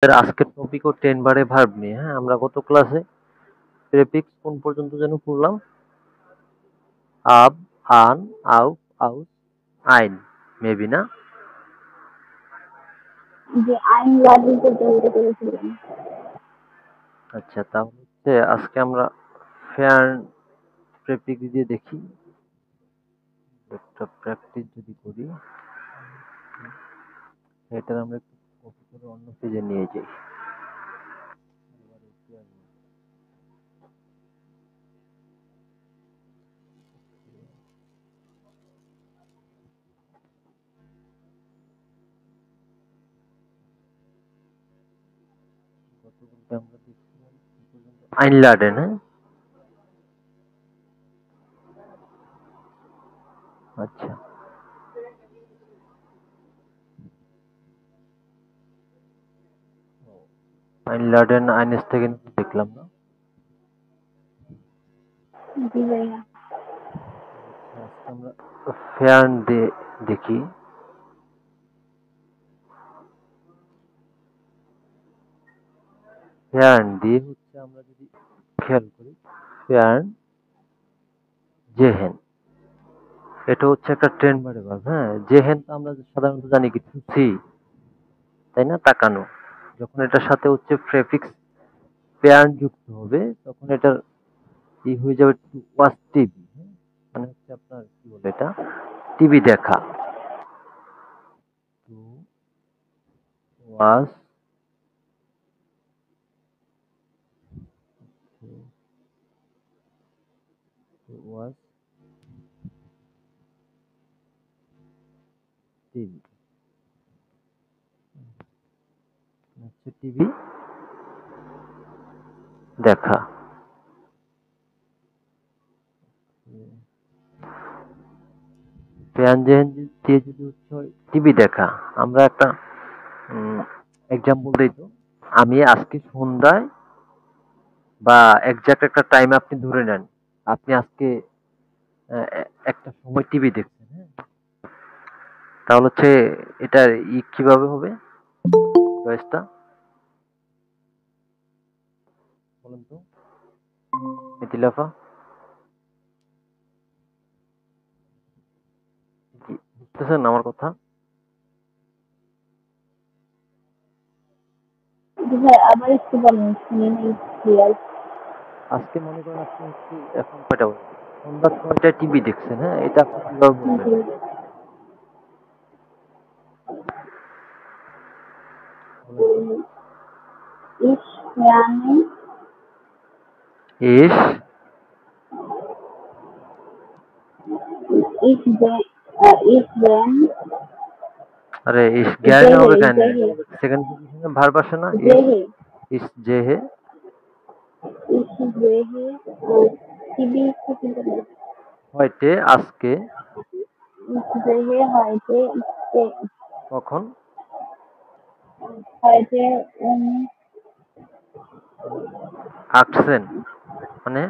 আজকের টপিকও 10 বারে ভার্ব নিয়ে। হ্যাঁ, আমরা গত ক্লাসে প্রেফিক্স কোন পর্যন্ত যেন পড়লাম? আব, আন, আউফ, আউস, আইন, মেবি না? যে আইন লাগু পর্যন্ত করেছিলাম। আচ্ছা, তাহলে আজকে আমরা ফেয়ার প্রেফিক্স দিয়ে দেখি। একটা প্র্যাকটিস যদি করি, এটা আমরা একটু কপি করে অন্য পেজে নিয়ে যাই। আইনলাডেন, হ্যাঁ, আচ্ছা, আইনলাডেন আইনেস থেকে দেখলাম না। জি ভাইয়া। আজকে আমরা ফেয়ার দিয়ে দেখি। ফেয়ার দিয়ে হচ্ছে আমরা যদি খেয়াল করি, ফেয়ার জেহেন, এটা হচ্ছে একটা ট্রেন্ড বারে ভার্ব। হ্যাঁ, জেহেন তো আমরা সাধারণত জানি কি টু সি, তাই না, তাকানো। যখন এটার সাথে হচ্ছে প্রেফিক্স পেয়ার যুক্ত হবে তখন এটার ই হয়ে যাবে টু ওয়াচ টিভি। মানে হচ্ছে আপনার কি বলে এটা, টিভি দেখা। টু ওয়াচ ওয়াচ টিভি, হচ্ছে টিভি দেখা। পেয়ার জেহেন দিয়ে যদি হচ্ছে টিভি দেখা, আমরা একটা এক্সাম্পল দিই তো, আমি আজকে সন্ধ্যায় বা একজ্যাক্ট একটা টাইম আপনি ধরে নেন, আপনি আজকে একটা সময় টিভি দেখছেন। হ্যাঁ, তাহলে হচ্ছে এটার কিভাবে হবে ভয়েসটা, বলেন তো মিথিলাফা, বুঝতেছেন আমার কথা? জি ভাই, আবার একটু বলেন, শুনি নাই ক্লিয়ার। আজকে মনে করেন আপনি হচ্ছে এখন কয়টা বাজে, সন্ধ্যা 6টায় টিভি দেখছেন। হ্যাঁ, এটা আপনি কিভাবে বলবেন? জি। বলেন তো। Ich lerne, ইস, ich bin, আরে ইস জ্ঞান হবে কেন? সেকেন্ড পজিশনে ভার্ব আসে না? ইস, sehe, ইস জেহে। ich sehe, টিভি হয়টে আজকে, ich sehe heute, কখন, heute আকসেন, মানে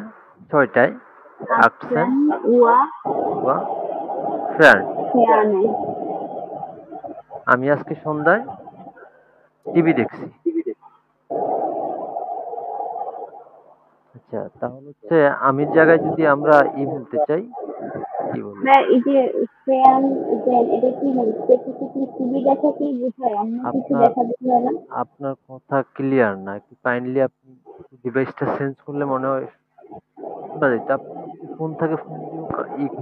6টায়, আকসেন 18 Uhr ওয়া ফেয়ার, ferne. আমি আজকে সন্ধ্যায় টিভি দেখছি। আচ্ছা, তাহলে হচ্ছে আমির জায়গায় যদি আমরা বলতে চাই, কি বলি? না, এই যে ফ্যান, এটা কি হচ্ছে? কিছু কি টিভি দেখা কি বোঝায়? অন্য কিছু আপনার দেখা বোঝায় না? আপনার কথা ক্লিয়ার না, একটু কাইন্ডলি আপনি ডিভাইসটা চেঞ্জ করলে মনে হয় শোনা যেত। আপনি যদি ফোন থাকে ফোন দিয়েও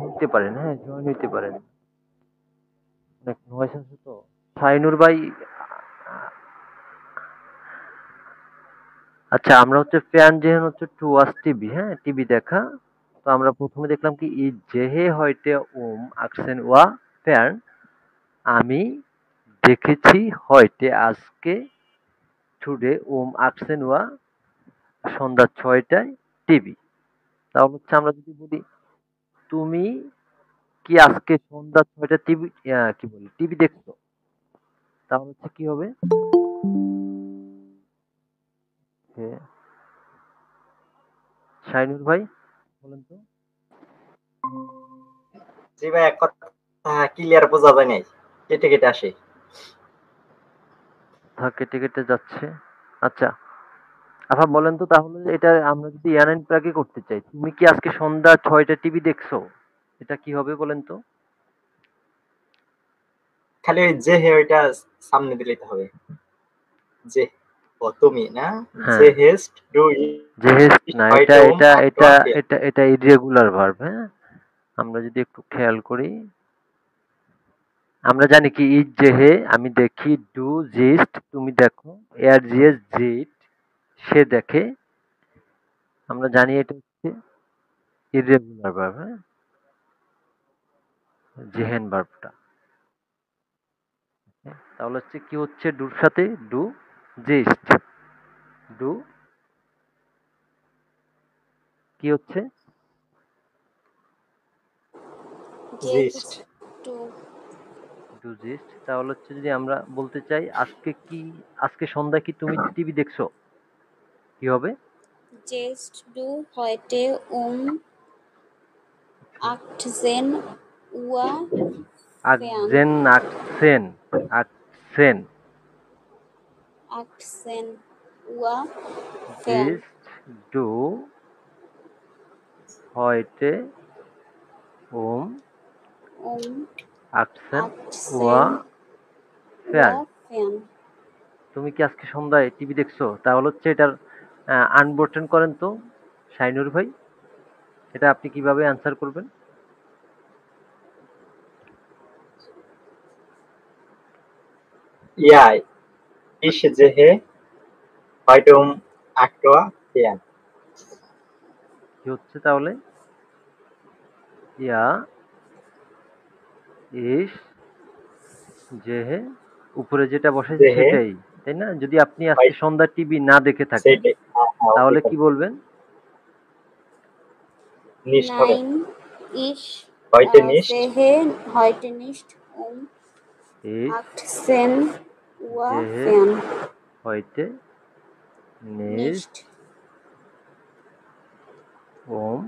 নিতে পারেন, হ্যাঁ, জয়েন হইতে পারেন। অনেক নয়েস আছে তো। শাইনুর ভাই, আচ্ছা, আমরা হচ্ছে ফ্যান জেহেন হচ্ছে টু ওয়াচ টিভি, হ্যাঁ, টিভি দেখা। তো আমরা প্রথমে দেখলাম কি ই জেহে হয়টে আকসেন ওয়া ফ্যান, আমি দেখেছি হয়টে আজকে, টুডে আকসেন ওয়া সন্ধ্যা 6টায় টিভি। তাহলে হচ্ছে আমরা যদি বলি তুমি কি আজকে সন্ধ্যা 6টায় টিভি, কি বলি, টিভি দেখছো, তাহলে হচ্ছে কি হবে? শাইনুর ভাই, বলেন তো। জি ভাই, এক কথা ক্লিয়ার বোঝা যায় নাই, কেটে কেটে আসে। কথা কেটে কেটে যাচ্ছে। আচ্ছা, আচ্ছা বলেন তো তাহলে এটা আমরা যদি ইয়ানাইন প্রাগে করতে চাই, তুমি কি আজকে সন্ধ্যা ৬টা টিভি দেখছো? এটা কি হবে বলেন তো? খালি ওই যে হে ওইটা সামনে দিলেই তো হবে। যে ও তুমি না হ্যাঁ, যে হেস্ট ডু জেহেস্ট ইট না, এটা হয়তো এটা এটা আটোয়াকে এটা এটা ইররেগুলার ভার্ব, হ্যাঁ? আমরা যদি একটু খেয়াল করি, আমরা জানি কি ইট জেহে আমি দেখি, ডু জিস্ট তুমি দেখো, এয়ার জিএস জিট সে দেখে। আমরা জানি এটা হচ্ছে ইররেগুলার ভার্ব, হ্যাঁ? জেহেন ভার্বটা। তাহলে হচ্ছে কি হচ্ছে ডুর সাথে ডু জিস্ট, ডু কি হচ্ছে gist Just to do gist. তাহলে হচ্ছে যদি আমরা বলতে চাই আজকে সন্ধ্যায় কি তুমি টিভি দেখছো, কি হবে? just do heute achtzehn Uhr fern. আকজেন আকসেন আকসেন 18 Uhr fern. Gist do heute Um আকসেন ওয়া 18 ফেয়ার্ন। Uhr fern. তুমি কি আজকে সন্ধ্যায় টিভি দেখছো? তাহলে হচ্ছে এটার আনবোর্টেন করেন তো শাইনুর ভাই, এটা আপনি কিভাবে অ্যান্সার করবেন? ইয়া ich sehe heute um 8 Uhr fern. কি হচ্ছে তাহলে? ইয়া ইস জেহে, উপরে যেটা বসেছে sehe সেটাই, তাই না? যদি আপনি আজকে heute সন্ধ্যা টিভি না দেখে থাকেন সেটাই ওকে তাহলে কি বলবেন? নিস্ট হবে Nein, ich heute nicht sehe heute nicht ইস 18 Uhr জেহে fern. হয়তে নিজ Nicht ওম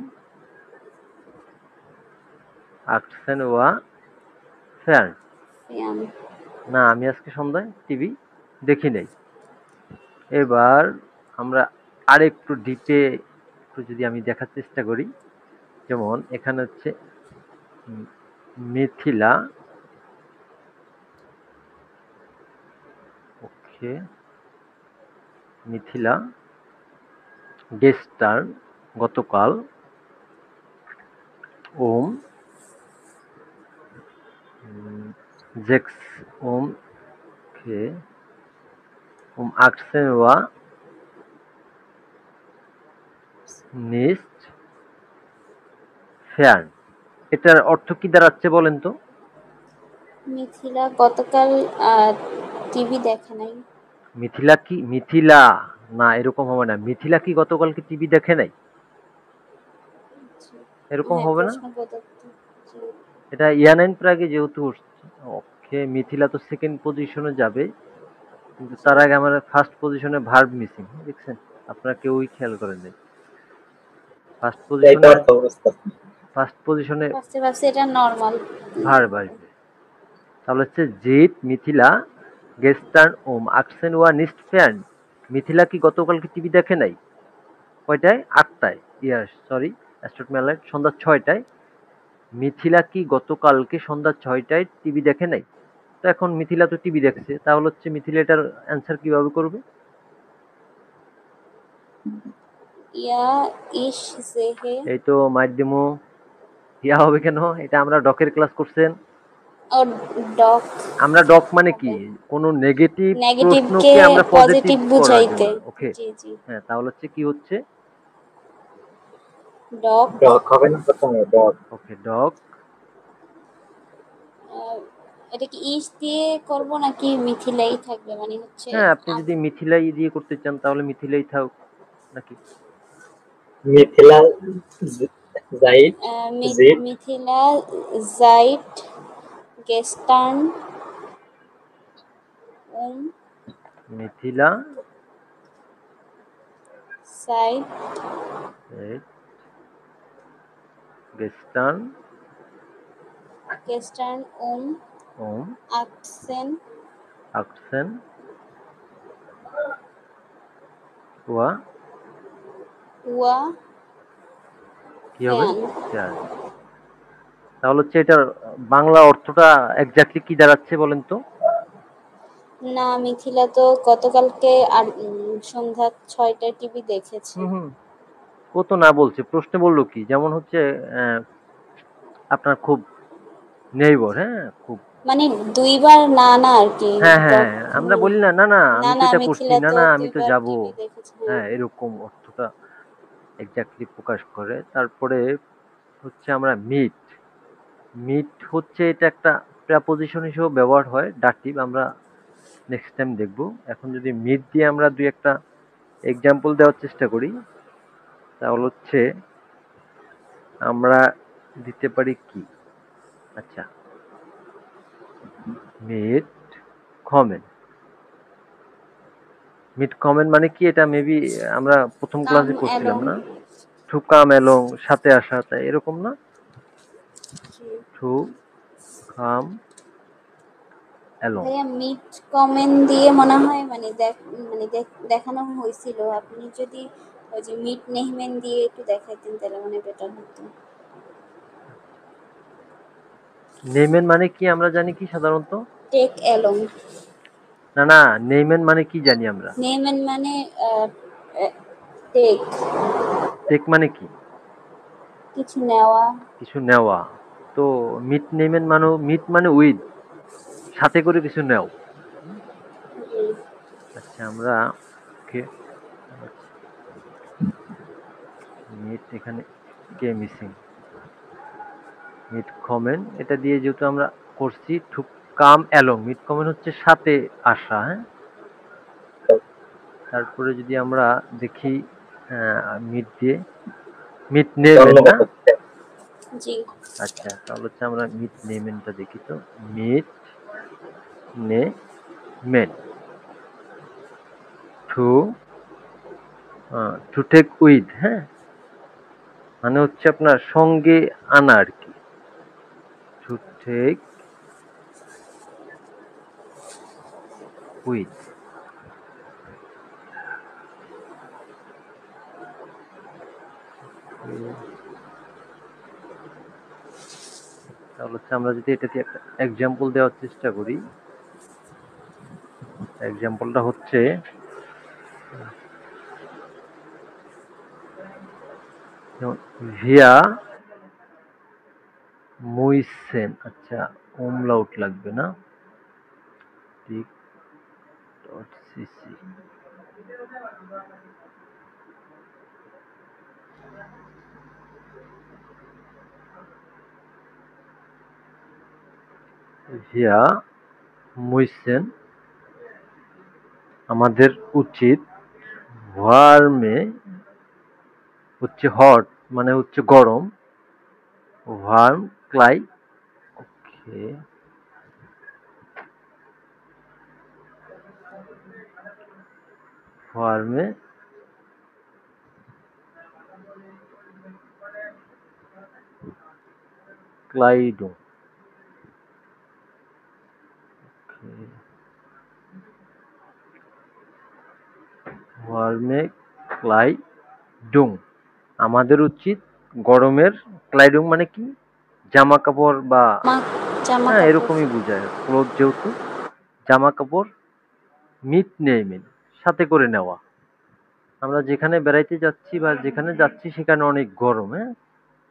আকসেন ওয়া ফেয়ার্ন। fern. না, আমি আজকে সন্ধ্যায় টিভি দেখি নাই। এবার আমরা আরেকটু ডিপে একটু যদি আমি দেখার চেষ্টা করি, যেমন এখানে হচ্ছে উম, মিথিলা, ওকে, মিথিলা গেস্টার্ন গতকাল ওম জেক্স ওম কে আকসেন ওয়া নিস্ট ফেয়ার্ন। এটার অর্থ কি দাঁড়াচ্ছে বলেন তো? মিথিলা গতকাল টিভি দেখে নাই। মিথিলা না, এরকম হবে না। মিথিলা কি গতকালকে টিভি দেখে নাই, এরকম হ্যাঁ, হবে না। প্রশ্ন প্রদত্ত। জি। এটা ইয়ানাইন প্রাগে যেহেতু উঠছে, ওকে, মিথিলা তো সেকেন্ড পজিশনে যাবে, কিন্তু জি। তার আগে আমার ফার্স্ট পজিশনে ভার্ব মিসিং, দেখছেন? আপনারা কেউই খেয়াল করেন নাই। ফার্স্ট এইটা পজিশনে অর্থ অবস্থা ফার্স্ট পজিশনে ভাবছি এটা নর্মাল। ভার্ব আসবে। তাহলে হচ্ছে জিত মিথিলা গেস্টার্ন ওম আকসেন ওয়া নিস্ট ফ্যান। মিথিলা কি গতকালকে টিভি দেখে নাই? কয়টায়? 8টায়। ইয়াস, সরি, অ্যাস্ট্রোট মেলাইট সন্ধ্যা 6টায়। মিথিলা কি গতকালকে সন্ধ্যা 6টায় টিভি দেখে নাই? তো এখন মিথিলা তো টিভি দেখছে, তাহলে হচ্ছে মিথিলা এটার অ্যান্সার কিভাবে করবে? ইয়া ইশ জেহে এই তো মাধ্যমও ইয়া হবে কেন? এটা আমরা ডকের ক্লাস করছেন। ও ডক আমরা ডক মানে কি? হবে। কোন নেগেটিভ নেগেটিভকে প্রশ্নকে আমরা পজিটিভ পজিটিভ করার বুঝাইতে। জন্য, ওকে। জি জি। হ্যাঁ, তাহলে হচ্ছে কি হচ্ছে? ডক ডগ হবে না প্রথমে ডগ ওকে, ডগ। এটা কি ইশ দিয়ে করব নাকি মিথিলাই থাকবে, মানে হচ্ছে হ্যাঁ, আপনি যদি মিথিলাই দিয়ে করতে চান তাহলে মিথিলাই থাক নাকি। মিথিলা জাইট জিট মিথিলা জাইট গেস্টার্ন উম মিথিলা সাইট গেস্টার্ন গেস্টার্ন ওম আকসেন আকসেন ওয়া ওয়া কি হবে? ফ্যান। ফ্যান। তাহলে হচ্ছে এটার বাংলা অর্থটা এক্স্যাক্টলি কি দাঁড়াচ্ছে বলেন তো? না, মিথিলা তো গতকালকে আর সন্ধ্যা 6টায় টিভি দেখেছে। হুম, হুম। ও তো না বলছে। প্রশ্নে বলল কি? যেমন হচ্ছে আপনার খুব নেইবর, হ্যাঁ? খুব মানে ২ বার না, না আরকি। হ্যাঁ, হ্যাঁ, হ্যাঁ। আমরা হুম। বলি না, "না, না না, আমি তো না এটা করছি। মিথিলা না, তো না আমি ২ তো বার যাবো।" টিভি দেখেছে। হ্যাঁ। হ্যাঁ, এরকম অর্থটা এক্স্যাক্টলি প্রকাশ করে। তারপরে হচ্ছে আমরা মিট। মিট হচ্ছে এটা একটা প্রেপোজিশন হিসেবেও ব্যবহার হয়। ডাকটিভ আমরা নেক্সট টাইম দেখব। এখন যদি মিট দিয়ে আমরা ২ একটা এক্সাম্পল দেওয়ার চেষ্টা করি, তাহলে হচ্ছে আমরা দিতে পারি কি? আচ্ছা, মিট কমেন্ট। মিট কমেন্ট মানে কি? এটা মেবি আমরা ১ম কাম ক্লাসে করছিলাম অ্যালং। না? টু কাম অ্যালং সাথে আসা, তাই এরকম না? To come along. ভাইয়া মিড কমেন্ট দিয়ে মনে হয় মানে দেখানো হয়েছিল। আপনি যদি ওই যে মিড নেহমেন দিয়ে একটু দেখাইতেন তাহলে মনে হয় বেটার হতো। নেমেন মানে কি আমরা জানি কি সাধারণত? Take along. না, না নেমেন মানে কি জানি আমরা? নেহমেন মানে টেক, টেক মানে কি? কিছু নেওয়া। কিছু নেওয়া। তো মিট নেমেন মিট মানে উইথ, সাথে করে কিছু নেও। হুম। আচ্ছা আমরা ওকে মিট এখানে কে মিসিং। মিট কমেন্ট এটা দিয়ে যেহেতু আমরা করছি to come along. Meet comment হচ্ছে সাথে আসা, হ্যাঁ? তারপরে যদি আমরা দেখি মিট দিয়ে মিট নেমেন না? জন্মগত। জি। আচ্ছা তাহলে হচ্ছে আমরা মিট নেমেনটা দেখি তো। মিট নে মেন টু টু টেক উইথ, হ্যাঁ? মানে হচ্ছে আপনার সঙ্গে আনা আর কি। To take with. তাহলে হচ্ছে আমরা যদি এটাতে একটা এক্সাম্পল দেওয়ার চেষ্টা করি, এক্সাম্পলটা হচ্ছে ভিয়া মুইসেন। আচ্ছা umlaut লাগবে না? Tick dot CC. ভিয়া মুইসেন আমাদের উচিত ওয়ার্মে হচ্ছে হট মানে হচ্ছে গরম, ওয়ার্ম ক্লাই ওকে ওয়ার্মে ক্লাইডো ওয়ার্মে ক্লাইডুং আমাদের উচিত গরমের ক্লাইডুং মানে কি? জামা কাপড় বা জামা হ্যাঁ কাপড়। এরকমই বোঝায়। ক্লোথ যেহেতু জামা কাপড় মিট নেইমেন সাথে করে নেওয়া। আমরা যেখানে বেড়াইতে যাচ্ছি বা যেখানে যাচ্ছি সেখানে অনেক গরম, হ্যাঁ?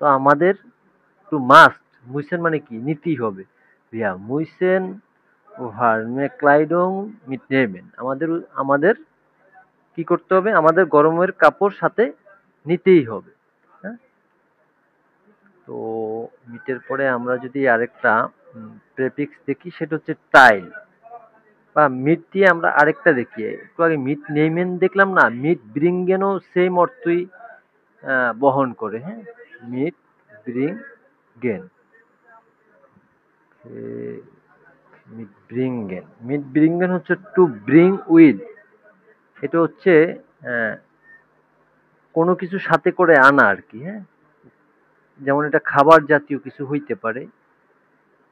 তো আমাদের টু মাস্ট মুইসেন মানে কি? নিতেই হবে। রিয়া মুইসেন ওভারমে ক্লাইডং মিট নেইমেন আমাদের আমাদের কি করতে হবে? আমাদের গরমের কাপড় সাথে নিতেই হবে। হ্যাঁ? তো মিটের পরে আমরা যদি আরেকটা প্রেফিক্স দেখি সেটা হচ্ছে টাইল বা মিট দিয়ে আমরা আরেকটা দেখি। একটু আগে মিট নেইমেন দেখলাম না? মিট ব্রিঙ্গেনও সেম অর্থই বহন করে, হ্যাঁ? মিট ব্রিঙ্গেন মিট ব্রিঙ্গেন হচ্ছে টু ব্রিং উইথ। এটা হচ্ছে কোনো কিছু সাথে করে আনা আর কি, হ্যাঁ? যেমন এটা খাবার জাতীয় কিছু হইতে পারে।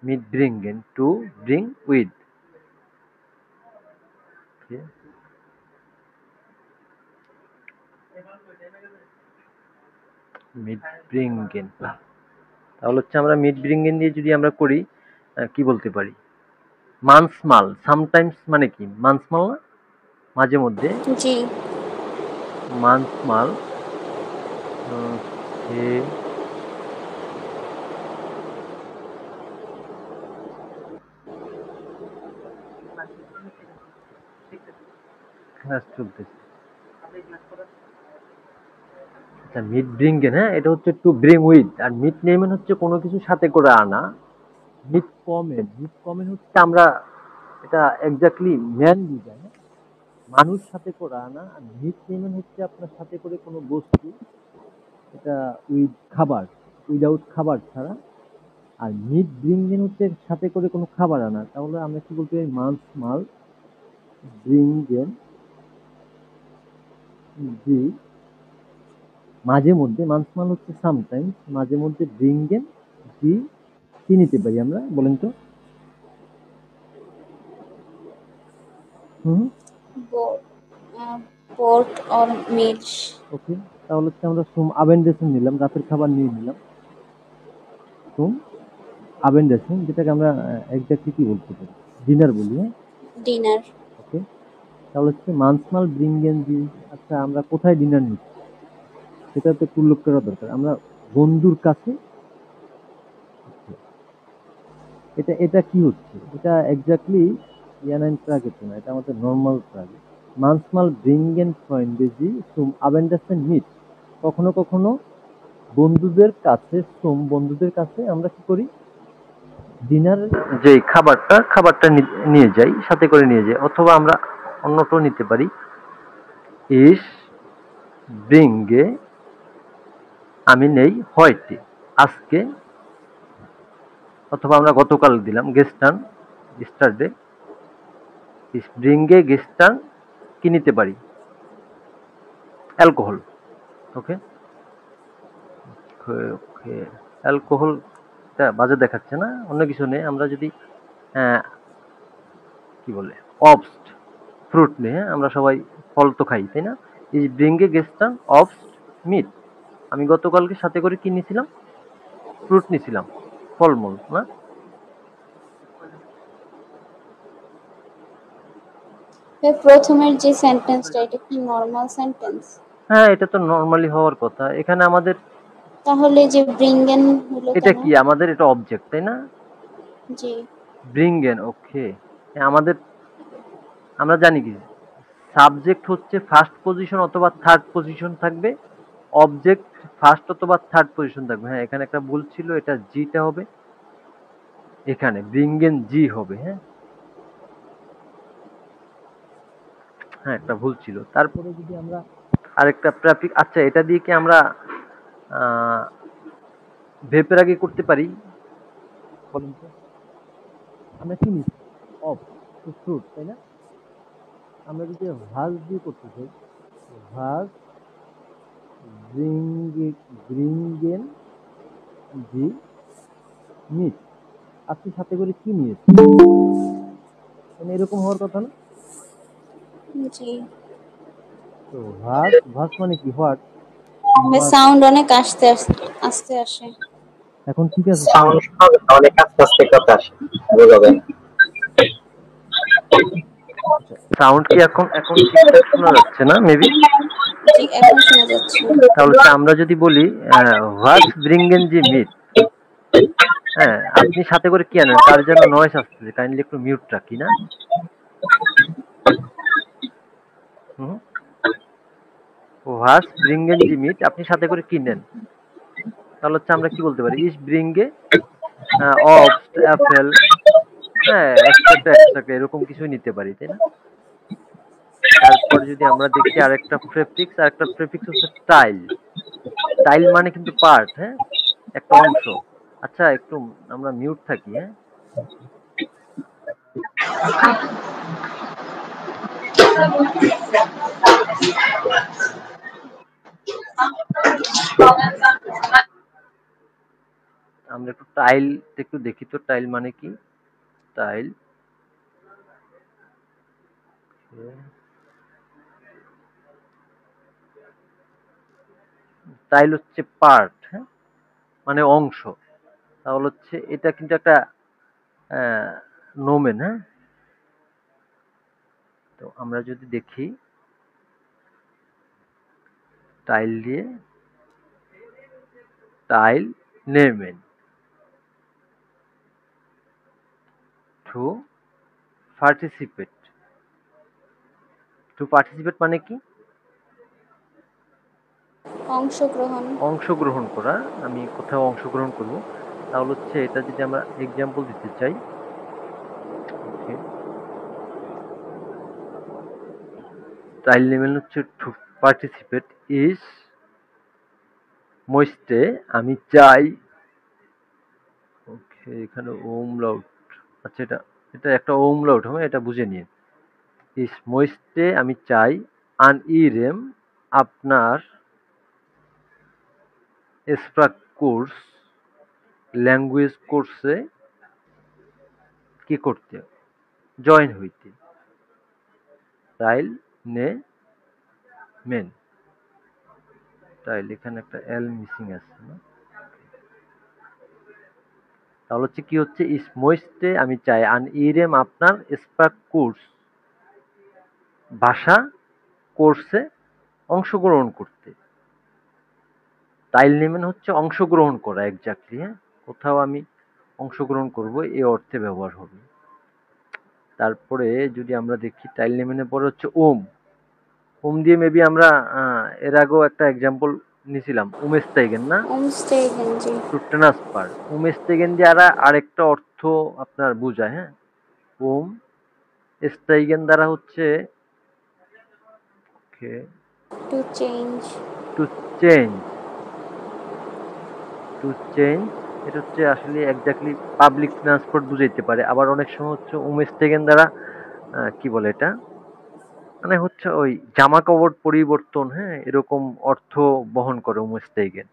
মিট ব্রিঙ্গেন টু ব্রিং উইথ। মিটব্রিঙ্গেন। তাহলে হচ্ছে আমরা মিটব্রিঙ্গেন দিয়ে যদি আমরা করি, কি বলতে পারি? মানসমাল সামটাইমস মানে কি? মানসমাল না? মাঝে মধ্যে জি। মানসমাল হে ক্লাস চলতেছে। আচ্ছা মিট ব্রিঙ্গেন, হ্যাঁ এটা হচ্ছে টু ব্রিং উইথ, আর মিট নেমেন হচ্ছে কোনো কিছু সাথে করে আনা। মিট কমেন, মিট কমেন হচ্ছে আমরা এটা এক্স্যাক্টলি ম্যান বুঝায়, হ্যাঁ? মানুষ সাথে করে আনা। আর মিট নেমেন হচ্ছে আপনার সাথে করে কোনো বস্তু, এটা উইথ খাবার, উইদাউট খাবার ছাড়া। আর মিট ব্রিঙ্গেন হচ্ছে সাথে করে কোনো খাবার আনা। তাহলে আমরা কি বলতে পারি? মাছ মাল ব্রিঙ্গেন জি মাঝে মধ্যে, মানসমাল হচ্ছে সামটাইমস, মাঝে মধ্যে ব্রিঙ্গেন জি কি নিতে পারি আমরা, বলেন তো? হুম, পোর্ট অর মিট। ওকে। তাহলে হচ্ছে আমরা সুম আবেন্ডেশন নিলাম, রাতের খাবার নিয়ে নিলাম। সুম আবেন্ডেশন, যেটাকে আমরা এক্স্যাক্টলি কি বলতে পারি? ডিনার বলি, হ্যাঁ? ডিনার। ওকে। তাহলে হচ্ছে মানসমাল ব্রিঙ্গেন জি। আচ্ছা আমরা কোথায় ডিনার নিচ্ছি সেটা তো একটু উল্লেখ করা দরকার। আমরা বন্ধুর কাছে। এটা এটা কি হচ্ছে? এটা এক্স্যাক্টলি ইয়ানাইন প্রাগেট না, এটা আমাদের নর্মাল প্রাগে। মানসমাল ব্রিঙ্গেন ফ্রেন্ডে জি সুম আবেন্ডেশন মিট। কখনো কখনো বন্ধুদের কাছে, বন্ধুদের কাছে আমরা কি করি? ডিনার যে খাবারটা নিয়ে যাই, সাথে করে নিয়ে যাই। অথবা আমরা অন্যটাও নিতে পারি, ইস ব্রিঙ্গে আমি নেই হয়তে আজকে, অথবা আমরা গতকাল দিলাম গেস্টান ইস্টারডে। ইস ব্রিঙ্গে গেস্টান কি নিতে পারি? অ্যালকোহল। ওকে ওকে। অ্যালকোহল বাজে দেখাচ্ছে না, অন্য কিছু নেই। আমরা যদি কি বলে অবস্ট ফ্রুট নেই, হ্যাঁ আমরা সবাই ফল তো খাই, তাই না? ইজ ব্রিঙ্গে গেস্টান অবস্ট মিট। আমি গতকালকে সাথে করে কি নিয়েছিলাম? ফ্রুট নিয়েছিলাম, ফলমূল না? প্রথমের যে সেন্টেন্সটা, এটা কি নর্মাল সেন্টেন্স? হ্যাঁ এটা তো নর্মালি হওয়ার কথা। এখানে আমাদের তাহলে যে ব্রিঙ্গেন হলো এটা কেন? কি? আমাদের এটা অবজেক্ট, তাই না? জি। ব্রিঙ্গেন, ওকে। আমাদের আমরা জানি কি সাবজেক্ট হচ্ছে ফার্স্ট পজিশন অথবা থার্ড পজিশন থাকবে, অবজেক্ট ফার্স্ট অথবা থার্ড পজিশন থাকবে। হ্যাঁ এখানে একটা ভুল ছিল, এটা জিটা হবে, এখানে ব্রিঙ্গেন জি হবে। হ্যাঁ হ্যাঁ একটা ভুল ছিল। তারপরে যদি আমরা আরেকটা ট্রাফিক, আচ্ছা এটা দিয়ে কি আমরা ভেপের আগে করতে পারি, বলেন তো? আমরা কি নিচ্ছি? অফ ফ্রুট, তাই না? আমরা যদি ভাস দিয়ে করতে চাই, ভাস ব্রিঙ্গেন জি মিট, আপনি সাথে করে কি নিয়েছেন? মানে এরকম হওয়ার কথা না? জি। তো ভাস ভাস মানে কি? হোয়াট? সাউন্ড অনেক আস্তে আস্তে আসে। এখন ঠিক আছে সাউন্ড? সাউন্ড অনেক আস্তে আস্তে কথা আসে, বুঝাবেন? সাউন্ড কি এখন এখন ঠিকঠাক শোনা যাচ্ছে না মেবি? জি, এখন শোনা যাচ্ছে। তাহলে আমরা যদি বলি হোয়াটস ব্রিঙ্গেন জি মিট, হ্যাঁ আপনি সাথে করে কি আনেন? তার জন্য নয়েস আসতেছে, কাইন্ডলি একটু মিউট রাখি না? হুম, হোয়াটস ব্রিঙ্গেন জি মিট, আপনি সাথে করে কি নেন? তাহলে হচ্ছে আমরা কি বলতে পারি? ইস ব্রিঙ্গে অবস্ট অ্যাপেল, হ্যাঁ এক্সট্রা এক্সট্রা এরকম কিছু নিতে পারি, তাই না? তারপর যদি আমরা দেখি আরেকটা প্রেফিক্স, আরেকটা প্রেফিক্স হচ্ছে টাইল। টাইল মানে কিন্তু পার্ট, হ্যাঁ একটা অংশ। আচ্ছা একটু আমরা মিউট থাকি, হ্যাঁ? আমরা একটু টাইল একটু দেখি তো, টাইল মানে কি? টাইল টাইল হচ্ছে পার্ট, হ্যাঁ, মানে অংশ। তাহলে হচ্ছে এটা কিন্তু একটা নোমেন, হ্যাঁ। তো আমরা যদি দেখি টাইল দিয়ে টাইল নেমেন টু পার্টিসিপেট। টু পার্টিসিপেট মানে কি? অংশগ্রহণ। অংশগ্রহণ করা। আমি কোথাও অংশগ্রহণ করব, তাহলে হচ্ছে এটা যদি আমরা এক্সাম্পল দিতে চাই, ওকে, টাইল নেমেন হচ্ছে টু পার্টিসিপেট ইজ মোস্টে আমি চাই, ওকে, এখানে ওম লাউড, আচ্ছা এটা এটা একটা ওম লাউড হবে, এটা বুঝে নিয়ে। ইস মোস্টে আমি চাই আন ইরেম আপনার স্প্রাক কোর্স ল্যাঙ্গুয়েজ কোর্সে কি করতে, জয়েন হইতে। টাইল নে মেন, টাইল এখানে একটা এল মিসিং আছে না? তাহলে হচ্ছে কি হচ্ছে ইস মোস্টে আমি চাই আন ইরেম আপনার স্প্রাক কোর্স ভাষা কোর্সে অংশগ্রহণ করতে। টাইল নেমেন হচ্ছে অংশগ্রহণ করা, এক্স্যাক্টলি, হ্যাঁ, কোথাও আমি অংশগ্রহণ করব এই অর্থে ব্যবহার হবে। তারপরে যদি আমরা দেখি টাইল নেমেনের পরে হচ্ছে ওম। ওম দিয়ে মেবি আমরা এর আগেও একটা এক্সাম্পল নিছিলাম, উমেস্তাইগেন না, উমস্টেগেন, জি। To transfer. উমেস্তাইগেন দিয়ে আরেকটা অর্থ আপনার বোঝায়, হ্যাঁ। ওম স্টাইগেন দ্বারা হচ্ছে to change. To change, to change এটা হচ্ছে আসলে এক্স্যাক্টলি পাবলিক ট্রান্সপোর্ট বুঝাইতে পারে। আবার অনেক সময় হচ্ছে উমেস্টেগেন দ্বারা কি বলে এটা, মানে হচ্ছে ওই জামা কাপড় পরিবর্তন, হ্যাঁ, এরকম অর্থ বহন করে উমেস্টেগেন।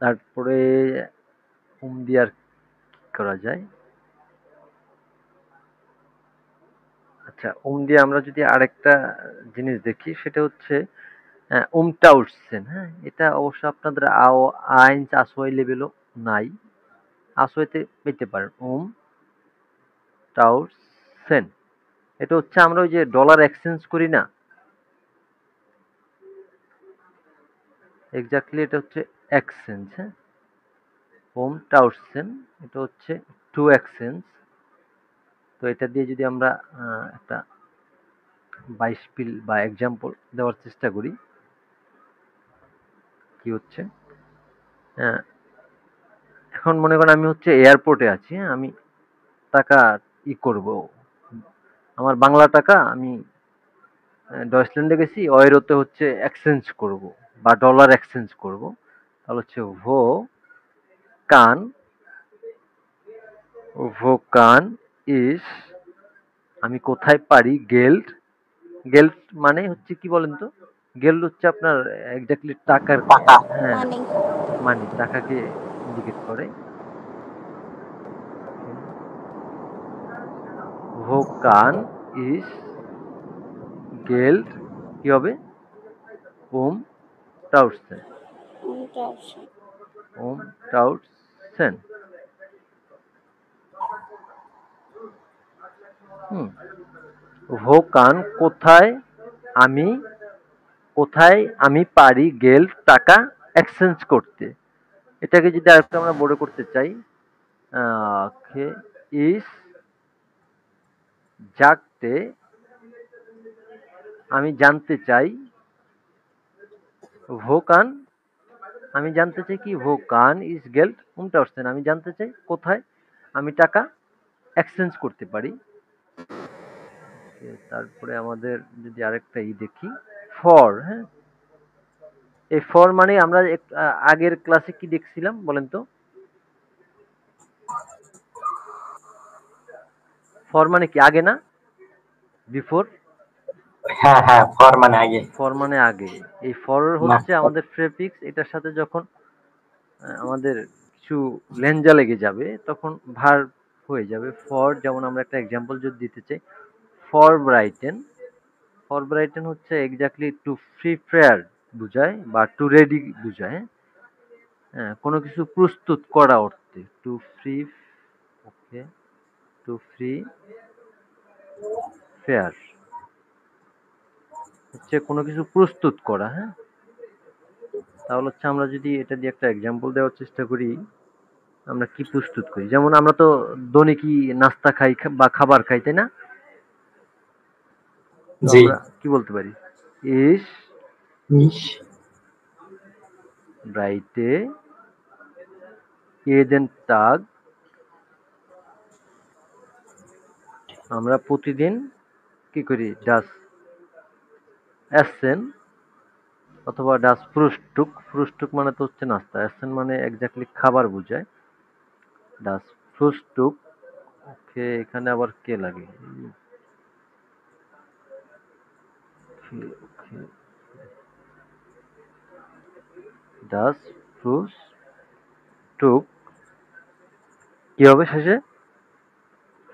তারপরে দিয়ে আর কি করা যায়? আচ্ছা, দিয়ে আমরা যদি আরেকটা জিনিস দেখি, সেটা হচ্ছে উমটাউটসেন, হ্যাঁ, এটা অবশ্য আপনাদের আইনস আসোয়াই লেভেলও নাই, আসোয়াইতে পেতে পারেন। টাউটসেন এটা হচ্ছে আমরা ওই যে ডলার এক্সচেঞ্জ করি না, এক্স্যাক্টলি এটা হচ্ছে এক্সচেঞ্জ, হ্যাঁ। টাউটসেন এটা হচ্ছে টু এক্সচেঞ্জ। তো এটা দিয়ে যদি আমরা একটা 22 পিল বা এক্সাম্পল দেওয়ার চেষ্টা করি, কি হচ্ছে, আহ, এখন মনে করেন আমি হচ্ছে এয়ারপোর্টে আছি, হ্যাঁ, আমি টাকা করব, আমার বাংলা টাকা আমি ডয়েচল্যান্ডে গেছি, ইউরোতে হচ্ছে এক্সচেঞ্জ করব বা ডলার এক্সচেঞ্জ করব। তাহলে হচ্ছে কান কান ইস আমি কোথায় পারি গেল্ড। গেল্ড মানে হচ্ছে কি বলেন তো? গেল্ড হচ্ছে আপনার এক্স্যাক্টলি টাকার, টাকা। হ্যাঁ, মানি। মানি, টাকাকে ইন্ডিকেট করে। কান ইস গেল্ড কি হবে? ওম টাউটসেন, উমটাউটসেন। ওম টাউটসেন। হুম, কান কোথায় আমি, কোথায় আমি পারি গেল্ড টাকা এক্সচেঞ্জ করতে। এটাকে যদি আরেকটু আমরা বড় করতে চাই, ইস জাগতে আমি জানতে চাই, ভোকান আমি জানতে চাই কি, ভোকান ইজ গেল্ড উমটাউটসেন আমি জানতে চাই কোথায় আমি টাকা এক্সচেঞ্জ করতে পারি। তারপরে আমাদের যদি আরেকটা দেখি, ফর, হ্যাঁ, এই ফর মানে আমরা আগের ক্লাসে কি দেখছিলাম বলেন তো? ফর মানে কি আগে না, বিফোর? হ্যাঁ হ্যাঁ, ফর মানে আগে। ফর মানে আগে। এই ফর না, হচ্ছে আমাদের প্রেফিক্স, এটার সাথে যখন আমাদের কিছু লেনজা লেগে যাবে তখন ভার্ব হয়ে যাবে ফর। যেমন আমরা একটা এক্সাম্পল যদি দিতে চাই, ফর ব্রাইটেন ফর ব্রাইটেন হচ্ছে এক্স্যাক্টলি টু প্রিপেয়ার বুঝায় বা টু রেডি বুঝায়। হ্যাঁ, কোনো কিছু প্রস্তুত করা অর্থে টু ফ্রি, ওকে, টু ফ্রি ফেয়ার হচ্ছে কোনো কিছু প্রস্তুত করা। হ্যাঁ, তাহলে হচ্ছে আমরা যদি এটা দিয়ে একটা এক্সাম্পল দেওয়ার চেষ্টা করি, আমরা কি প্রস্তুত করি, যেমন আমরা তো দৈনিকই নাস্তা খাই বা খাবার খাই, তাই না? তো জি। আমরা কি বলতে পারি? ইস ইস ব্রাইটে jeden Tag, আমরা প্রতিদিন কি করি? ডাস এসেন অথবা ডাস ফ্রুস্টুক। ফ্রুস্টুক মানে তো হচ্ছে নাস্তা, এসেন মানে এক্স্যাক্টলি খাবার বুঝায়। ডাস ফ্রুস্টুক, ওকে, এখানে আবার কে লাগে? ডাস ফ্রুস্টুক কি হবে শেষে?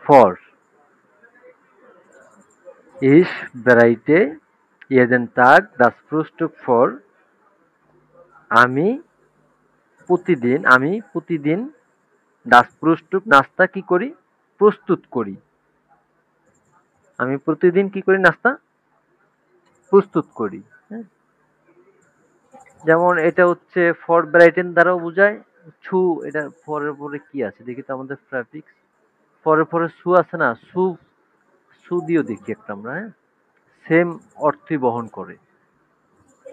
ফর ইস বেড়াইতে jeden Tag das Frühstück for, আমি প্রতিদিন das Frühstück নাস্তা কি করি? প্রস্তুত করি। আমি প্রতিদিন কি করি? নাস্তা প্রস্তুত করি। হ্যাঁ, যেমন এটা হচ্ছে ফর ব্রাইটেন দ্বারাও বোঝায়। ছু, এটা ফরের পরে কি আছে দেখি তো, আমাদের প্রেফিক্স ফরের পরে সু আছে না, সু, সু দিয়েও দেখি একটা আমরা। হ্যাঁ, সেম অর্থই বহন করে।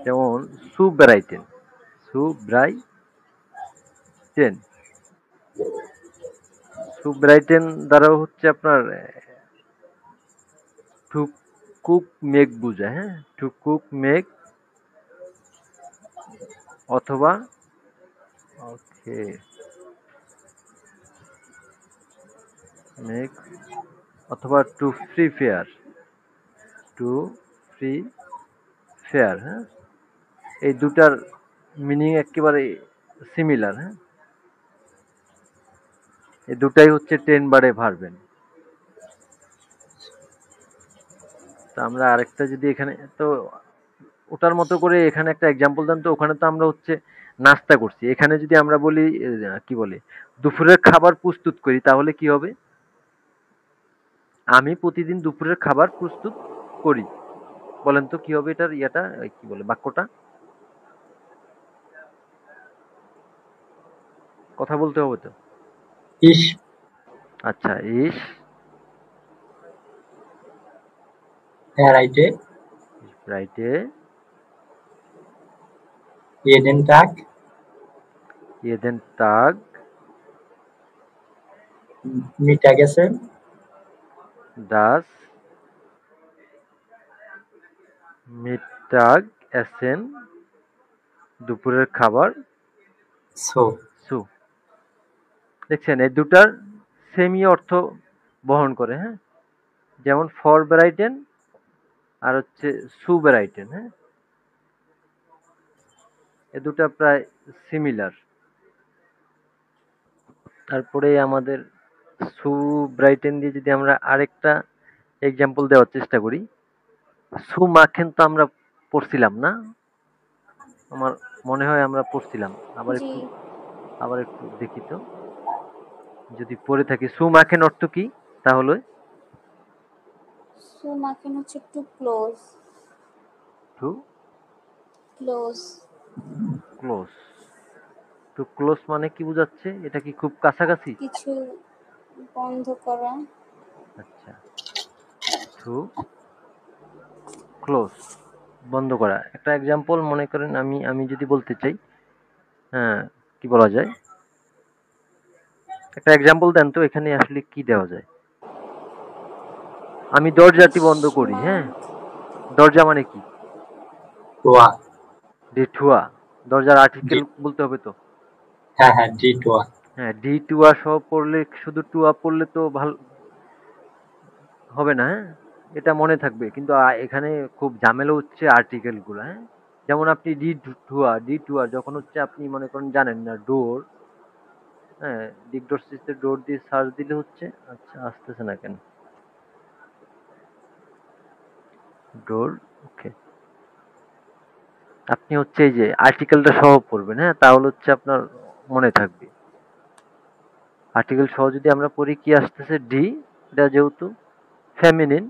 যেমন সু ব্রাইটেন, সু ব্রাইটেন, সু ব্রাইটেন দ্বারাও হচ্ছে আপনার টু কুক মেক বুঝায়। হ্যাঁ, টু কুক মেক অথবা ওকে মেক অথবা টু প্রিপেয়ার, টু প্রিপেয়ার। হ্যাঁ, এই দুটার মিনিং একেবারে সিমিলার। হ্যাঁ, এই দুটাই হচ্ছে টেন বারে ভার্বেন। তো আমরা আরেকটা যদি এখানে তো ওটার মতো করে এখানে একটা এক্সাম্পল দেন তো, ওখানে তো আমরা হচ্ছে নাস্তা করছি, এখানে যদি আমরা বলি কি বলে দুপুরের খাবার প্রস্তুত করি, তাহলে কি হবে? আমি প্রতিদিন দুপুরের খাবার প্রস্তুত করি। বলেন তো কি হবে এটার ইয়াটা, কি বলে বাক্যটা? কথা বলতে হবে তো। ইস আচ্ছা, ইস বেড়াইতে রাইটে jeden Tag jeden Tag Mittagessen das Mittagessen, দুপুরের খাবার so সু। দেখছেন এই দুটার সেমই অর্থ বহন করে। হ্যাঁ, যেমন ফর ব্রাইটেন আর হচ্ছে সু ব্রাইটেন। হ্যাঁ, এ দুটা প্রায় সিমিলার। তারপরে আমাদের সু ব্রাইটেন দিয়ে যদি আমরা আরেকটা এক্সাম্পল দেওয়ার চেষ্টা করি, সু মাখেন তো আমরা পড়ছিলাম না? আমার মনে হয় আমরা পড়ছিলাম। জি। আবার একটু দেখি তো, যদি পড়ে থাকি। সু মাখেন অর্থ কি তাহলে? সো মাখন হচ্ছে to close, to close. Close. To close মানে কি বোঝাচ্ছে? এটা কি খুব কাছাকাছি? কিছু বন্ধ করা। আচ্ছা, টু ক্লোজ বন্ধ করা। একটা এক্সাম্পল মনে করেন, আমি আমি যদি বলতে চাই, হ্যাঁ, কি বলা যায়? একটা এক্সাম্পল দেন তো, এখানে আসলে কি দেওয়া যায়? আমি দরজাটি বন্ধ করি। হ্যাঁ, মাগ। দরজা মানে কি? Tor ডেঠুয়া। দরজার জি আর্টিকেল বলতে হবে তো। হ্যাঁ হ্যাঁ die Tor হ্যাঁ, ডি টুয়া সহ পড়লে, শুধু টুয়া পড়লে তো ভালো হবে না। হ্যাঁ, এটা মনে থাকবে, কিন্তু এখানে খুব ঝামেলা হচ্ছে আর্টিকেল গুলো। হ্যাঁ, যেমন আপনি ডি টুয়া যখন হচ্ছে আপনি মনে করেন জানেন না ডোর, হ্যাঁ, ডিগডোর সিস্টেম ডোর দিয়ে সার্চ দিলে হচ্ছে। আচ্ছা, আসতেছে না কেন? ডোর। ওকে, আপনি হচ্ছে এই যে আর্টিকেলটা সহ পড়বেন, হ্যাঁ, তাহলে হচ্ছে আপনার মনে থাকবে। আর্টিকেল সহ যদি আমরা পড়ি কি আসতেছে ডি, এটা যেহেতু ফেমিনিন,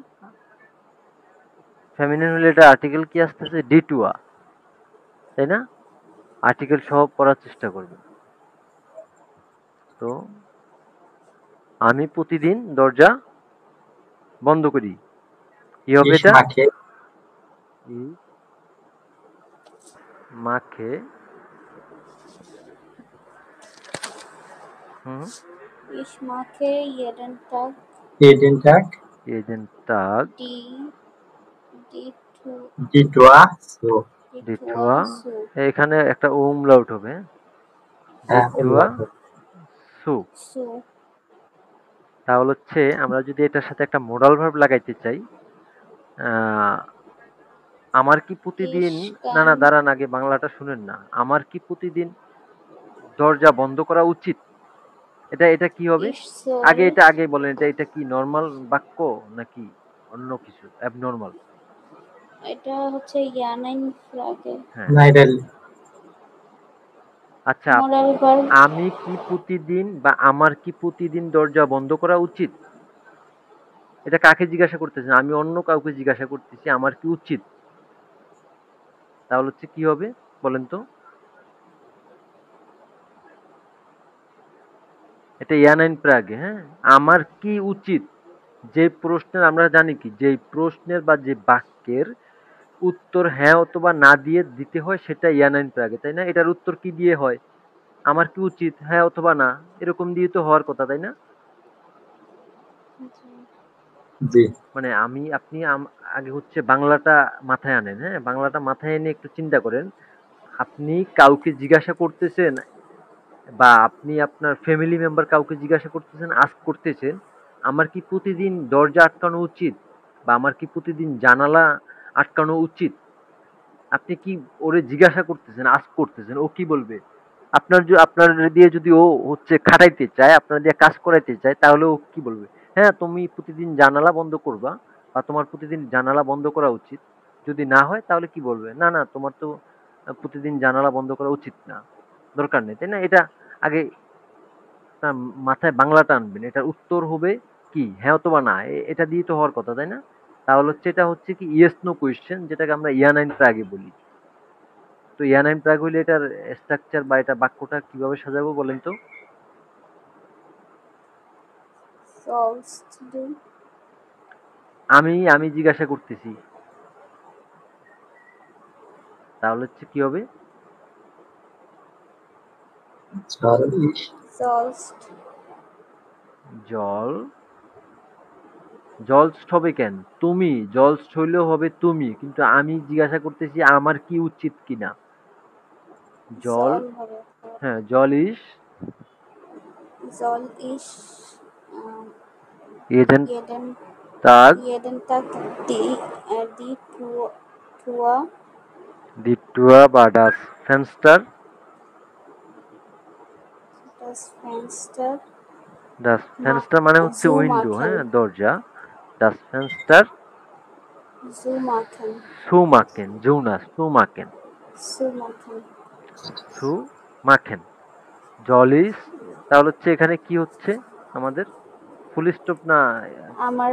ফেমিনিন হলে এটা আর্টিকেল কি আসতেছে ডি টু আ, তাই না? আর্টিকেল সহ পড়ার চেষ্টা করবেন। তো আমি প্রতিদিন দরজা বন্ধ করি, কি হবে ইস এটা? মাখে ই মাখে, হুম, Ich mache jeden Tag jeden Tag jeden Tag die, die, Tu- die Tür zu. die die Tür Tür, zu. এখানে একটা umlaut হবে, die হ্যাঁ Tür umlaut হবে। zu। Zu. তাহলে হচ্ছে আমরা যদি এটার সাথে একটা মোডাল ভার্ব লাগাইতে চাই, আহ, আমার কি প্রতিদিন, Ich না না kann, দাঁড়ান আগে বাংলাটা শুনেন না, আমার কি প্রতিদিন দরজা বন্ধ করা উচিত, এটা এটা কি হবে? ich আগে soll, এটা আগে বলেন, এটা এটা কি নর্মাল বাক্য নাকি অন্য কিছু অ্যাবনর্মাল? এটা হচ্ছে Ja Nein Frage. হ্যাঁ, না এটা আচ্ছা, Moral verb আমি কি প্রতিদিন বা আমার কি প্রতিদিন দরজা বন্ধ করা উচিত, এটা কাকে জিজ্ঞাসা করতেছেন? আমি অন্য কাউকে জিজ্ঞাসা করতেছি আমার কি উচিত, তাহলে হচ্ছে কি হবে বলেন তো? এটা ইয়ানাইন প্রাগে, হ্যাঁ, আমার কি উচিত, যে প্রশ্নের আমরা জানি কি যে প্রশ্নের বা যে বাক্যের উত্তর হ্যাঁ অথবা না দিয়ে দিতে হয় সেটা ইয়ানাইন প্রাগে, তাই না? এটার উত্তর কি দিয়ে হয়? আমার কি উচিত, হ্যাঁ অথবা না, এরকম দিয়ে তো হওয়ার কথা, তাই না? জি মানে আমি আপনি আগে হচ্ছে বাংলাটা মাথায় আনেন, হ্যাঁ, বাংলাটা মাথায় এনে একটু চিন্তা করেন। আপনি কাউকে জিজ্ঞাসা করতেছেন বা আপনি আপনার ফ্যামিলি মেম্বার কাউকে জিজ্ঞাসা করতেছেন, আস্ক করতেছেন, আমার কি প্রতিদিন দরজা আটকানো উচিত বা আমার কি প্রতিদিন জানালা আটকানো উচিত, আপনি কি ওরে জিজ্ঞাসা করতেছেন, আস্ক করতেছেন, ও কি বলবে? আপনার দিয়ে যদি ও হচ্ছে খাটাইতে চায়, আপনার দিয়ে কাজ করাইতে চায়, তাহলে ও কি বলবে? হ্যাঁ, তুমি প্রতিদিন জানালা বন্ধ করবা বা তোমার প্রতিদিন জানালা বন্ধ করা উচিত। যদি না হয় তাহলে কি বলবে? না না, তোমার তো প্রতিদিন জানালা বন্ধ করা উচিত না, দরকার নেই, তাই না? এটা আগে আপনার মাথায় বাংলাটা আনবেন, এটার উত্তর হবে কি হ্যাঁ অথবা না, এটা দিয়ে তো হওয়ার কথা, তাই না? তাহলে হচ্ছে এটা হচ্ছে কি ইয়েস নো কোয়েশ্চেন, যেটাকে আমরা ইয়ান আইন প্রাগে বলি। তো ইয়ান আইন প্রাগ হইলে এটার স্ট্রাকচার বা এটা বাক্যটা কিভাবে সাজাবো বলেন তো? sollst du, আমি জিজ্ঞাসা করতেছি, তাহলে হচ্ছে কি হবে? soll ich sollst, জল, জলস্ট হবে কেন? তুমি, জলস্ট হইলেও হবে তুমি, কিন্তু আমি জিজ্ঞাসা করতেছি আমার কি উচিত কিনা। জল, soll হবে হ্যাঁ, জল ইস soll ich ähm, jeden jeden, Tag jeden Tag die Tür, die Tür বা das Fenster, das Fenster das Fenster মানে হচ্ছে উইন্ডো, zumachen, হ্যাঁ, দরজা, das Fenster zumachen, zumachen, Jonas zumachen, zumachen. zumachen, জলিস, তাহলে হচ্ছে এখানে কি হচ্ছে আমাদের? ফুল স্টপ না আমার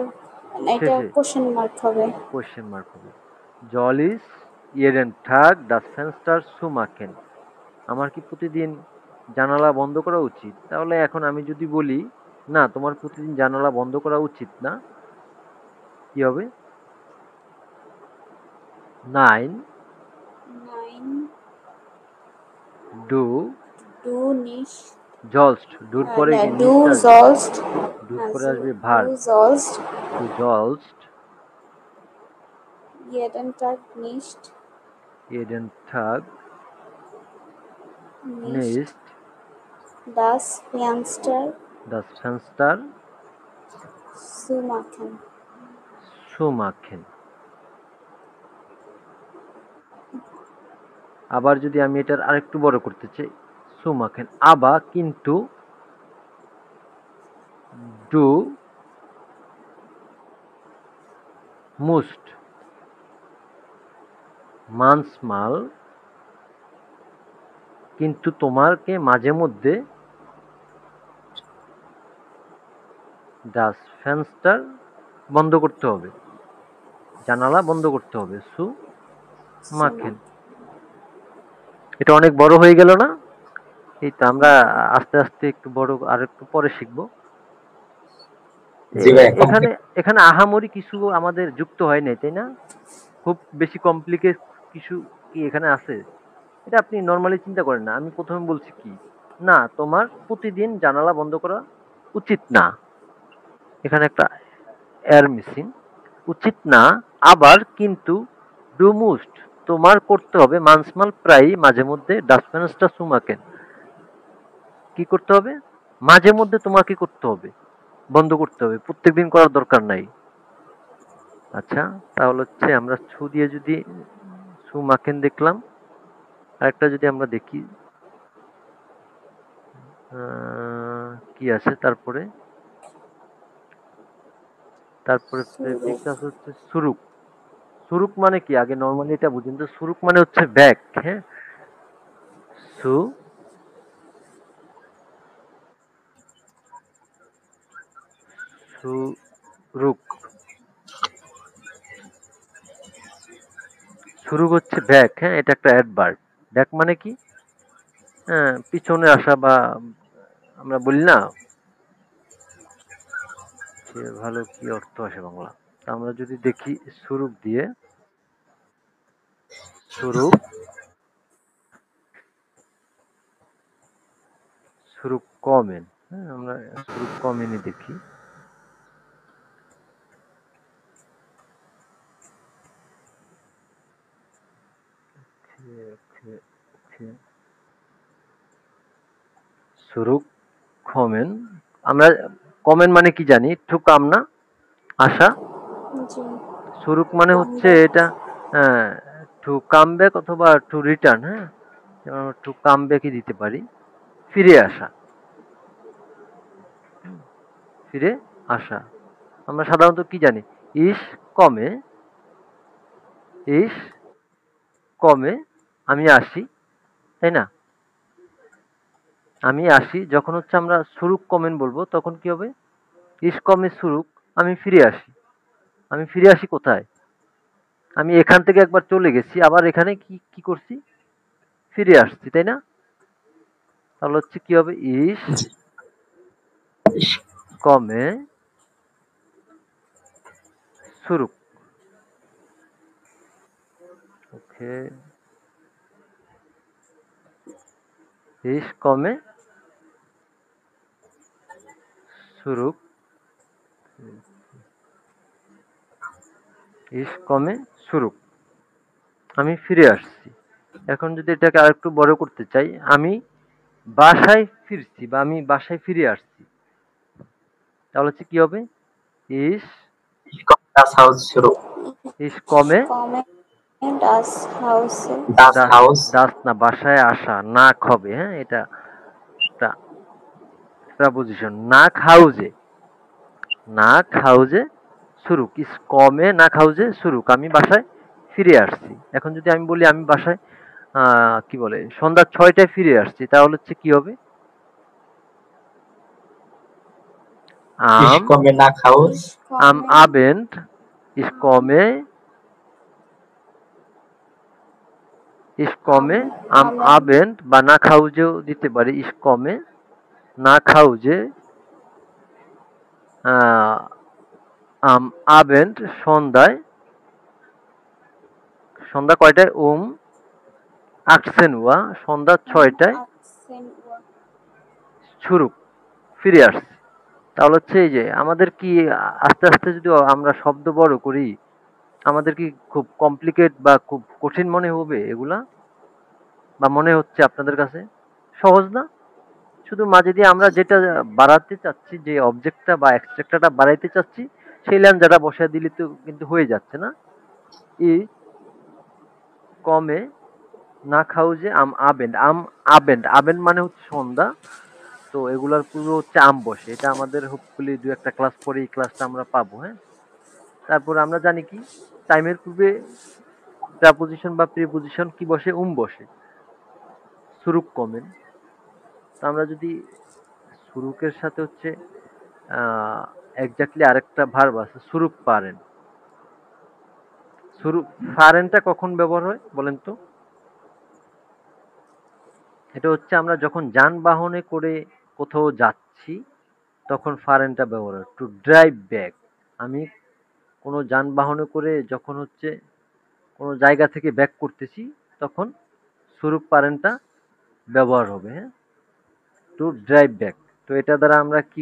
এটা শেষে কোশ্চেন মার্ক হবে। কোয়েশ্চেন মার্ক হবে? জলিস ইয়েরেন ঠাক ডাস ফেন্সটার সুমাকেন, আমার কি প্রতিদিন জানালা বন্ধ করা উচিত? তাহলে এখন আমি যদি বলি না তোমার প্রতিদিন জানালা বন্ধ করা উচিত না, কি হবে? Nine Nein, do du nicht, জলস্ট, ডুর পরে কি du নিচে আসবে? sollst, ডুর পরে also আসবে du ভার্ব, sollst টু জলস্ট jeden Tag nicht, ইয়েরেন ঠাক nicht নিস্ট das Fenster ডাস ফেন্সটার zumachen. সুমাকেন। আবার যদি আমি এটার আরেকটু বড় করতে চাই, সুমাকেন আবা কিন্তু ডু মুস্ট, manchmal কিন্তু তোমাকে মাঝে মধ্যে das Fenster বন্ধ করতে হবে, জানালা বন্ধ করতে হবে। zu machen। এটা অনেক বড় হয়ে গেল না? এই তো আমরা আস্তে আস্তে একটু বড় আর একটু পরে শিখবো। জি ভাইয়া, এখানে এখানে আহামরি কিছু আমাদের যুক্ত হয় নাই, তাই না? খুব বেশি কমপ্লিকেট কিছু কি এখানে আছে? এটা আপনি নরমালি চিন্তা করেন না। আমি প্রথমে বলছি কি, না তোমার প্রতিদিন জানালা বন্ধ করা উচিত না। এখানে একটা এর মিসিং। উচিত না, আবার কিন্তু ডু মুস্ট তোমার করতে হবে, মানসমাল প্রায় মাঝে মধ্যে ডাস্টফেন্সটা সুমাকেন কি করতে হবে, মাঝে মধ্যে তোমাকে করতে হবে, বন্ধ করতে হবে, প্রত্যেকদিন করার দরকার নাই। আচ্ছা, তাহলে হচ্ছে আমরা ছু দিয়ে যদি সুমাকেন দেখলাম, আরেকটা যদি আমরা দেখি কি আছে তারপরে, তারপরে প্রেফিক্স হচ্ছে সুরুক। সুরুক মানে কি আগে নরমালি এটা বুঝেন তো, সুরুক মানে হচ্ছে ব্যাগ। হ্যাঁ, সু সুরুক, সুরুক হচ্ছে ব্যাগ। হ্যাঁ, এটা একটা অ্যাডভার্ব। ব্যাগ মানে কি, হ্যাঁ, পিছনে আসা, বা আমরা বলি না যে ভালো কি অর্থ আসে বাংলা। তা আমরা যদি দেখি সুরুক দিয়ে, সুরুক, সুরুক কমেন। হ্যাঁ, আমরা সুরুক কমেনই দেখি। সুরুক কমেন, আমরা কমেন মানে কি জানি, টু কাম না, আশা। জি, সুরুক মানে কাম হচ্ছে ব্যাক। এটা, টু কাম ব্যাক অথবা টু রিটার্ন। হ্যাঁ, টু কাম ব্যাকই দিতে পারি, ফিরে আসা, ফিরে আসা। আমরা সাধারণত কি জানি, ইস কমে, ইস কমে, আমি আসি, তাই না? আমি আসি, যখন হচ্ছে আমরা সুরুক কমেন বলবো তখন কি হবে, ইস কমে সুরুক, আমি ফিরে আসি। আমি ফিরে আসি কোথায়, আমি এখান থেকে একবার চলে গেছি, আবার এখানে কি কি করছি, ফিরে আসছি, তাই না? তাহলে হচ্ছে কি হবে, ইস কমে সুরুক। ওকে, ইস কমে সুরুক, ইস কমে সুরুক, আমি ফিরে আসছি। এখন যদি এটাকে আরেকটু বড় করতে চাই, আমি বাসায় ফিরছি বা আমি বাসায় ফিরে আসছি, তাহলে হচ্ছে কি হবে, ইস, Ich komme das Haus zurück. ইস কমে কমে ডাস হাউসে। Das Haus, দাস না, বাসায় আসা, নাক হবে। হ্যাঁ, এটা একটা প্রাপোজিশন, নাক হাউজে, নাক হাউজে সুরুক, ইস কমে নাক হাউজে সুরুক, আমি বাসায় ফিরে আসছি। এখন যদি আমি বলি আমি বাসায় কি বলে সন্ধ্যা 6টায় ফিরে আসছি, তাহলে হচ্ছে কি হবে, ich আম komme nach Haus. আম আবেন্ড, ইস কমে, ইস কমে আম আবেন্ড, বা না খাউজেও দিতে পারি, ইস কমে না খাউজে আম আবেন্ড, সন্ধ্যায়, সন্ধ্যা কয়টায়, আকসেনুয়া, সন্ধ্যা 6টায় শুরুক, ফিরে আসছি। তাহলে হচ্ছে এই যে আমাদের কি আস্তে আস্তে যদি আমরা শব্দ বড় করি, আমাদের কি খুব কমপ্লিকেট বা খুব কঠিন মনে হবে এগুলা, বা মনে হচ্ছে আপনাদের কাছে সহজ না? শুধু মাঝে দিয়ে আমরা যেটা বাড়াতে চাচ্ছি, যে অবজেক্টটা বা এক্সট্রাক্টটা বাড়াইতে চাচ্ছি, সেই ল্যান্ডাটা বসায় দিলে তো কিন্তু হয়ে যাচ্ছে না। ই কমে না খাউজে আম আবেন্ড, আম আবেন্ড, আবেন্ড মানে হচ্ছে সন্ধ্যা। তো এগুলার পূর্বে হচ্ছে আম বসে, এটা আমাদের হোপফুলি দু একটা ক্লাস পরে এই ক্লাসটা আমরা পাবো। হ্যাঁ, তারপর আমরা জানি কি, টাইমের পূর্বে প্রাপোজিশন বা প্রিপোজিশন কি বসে? বসে। সুরুক কমেন। তো আমরা যদি সুরুকের সাথে হচ্ছে এক্স্যাক্টলি আরেকটা ভার্ব আছে সুরুক পারেন। সুরুক ফারেনটা কখন ব্যবহার হয় বলেন তো? এটা হচ্ছে আমরা যখন যানবাহনে করে কোথাও যাচ্ছি তখন ফারেনটা ব্যবহার হয়। টু ড্রাইভ ব্যাক, আমি কোনো যানবাহনে করে যখন হচ্ছে কোনো জায়গা থেকে ব্যাক করতেছি তখন সুরুক পারেনটা ব্যবহার হবে। হ্যাঁ, টু ড্রাইভ ব্যাক। তো এটা দ্বারা আমরা কি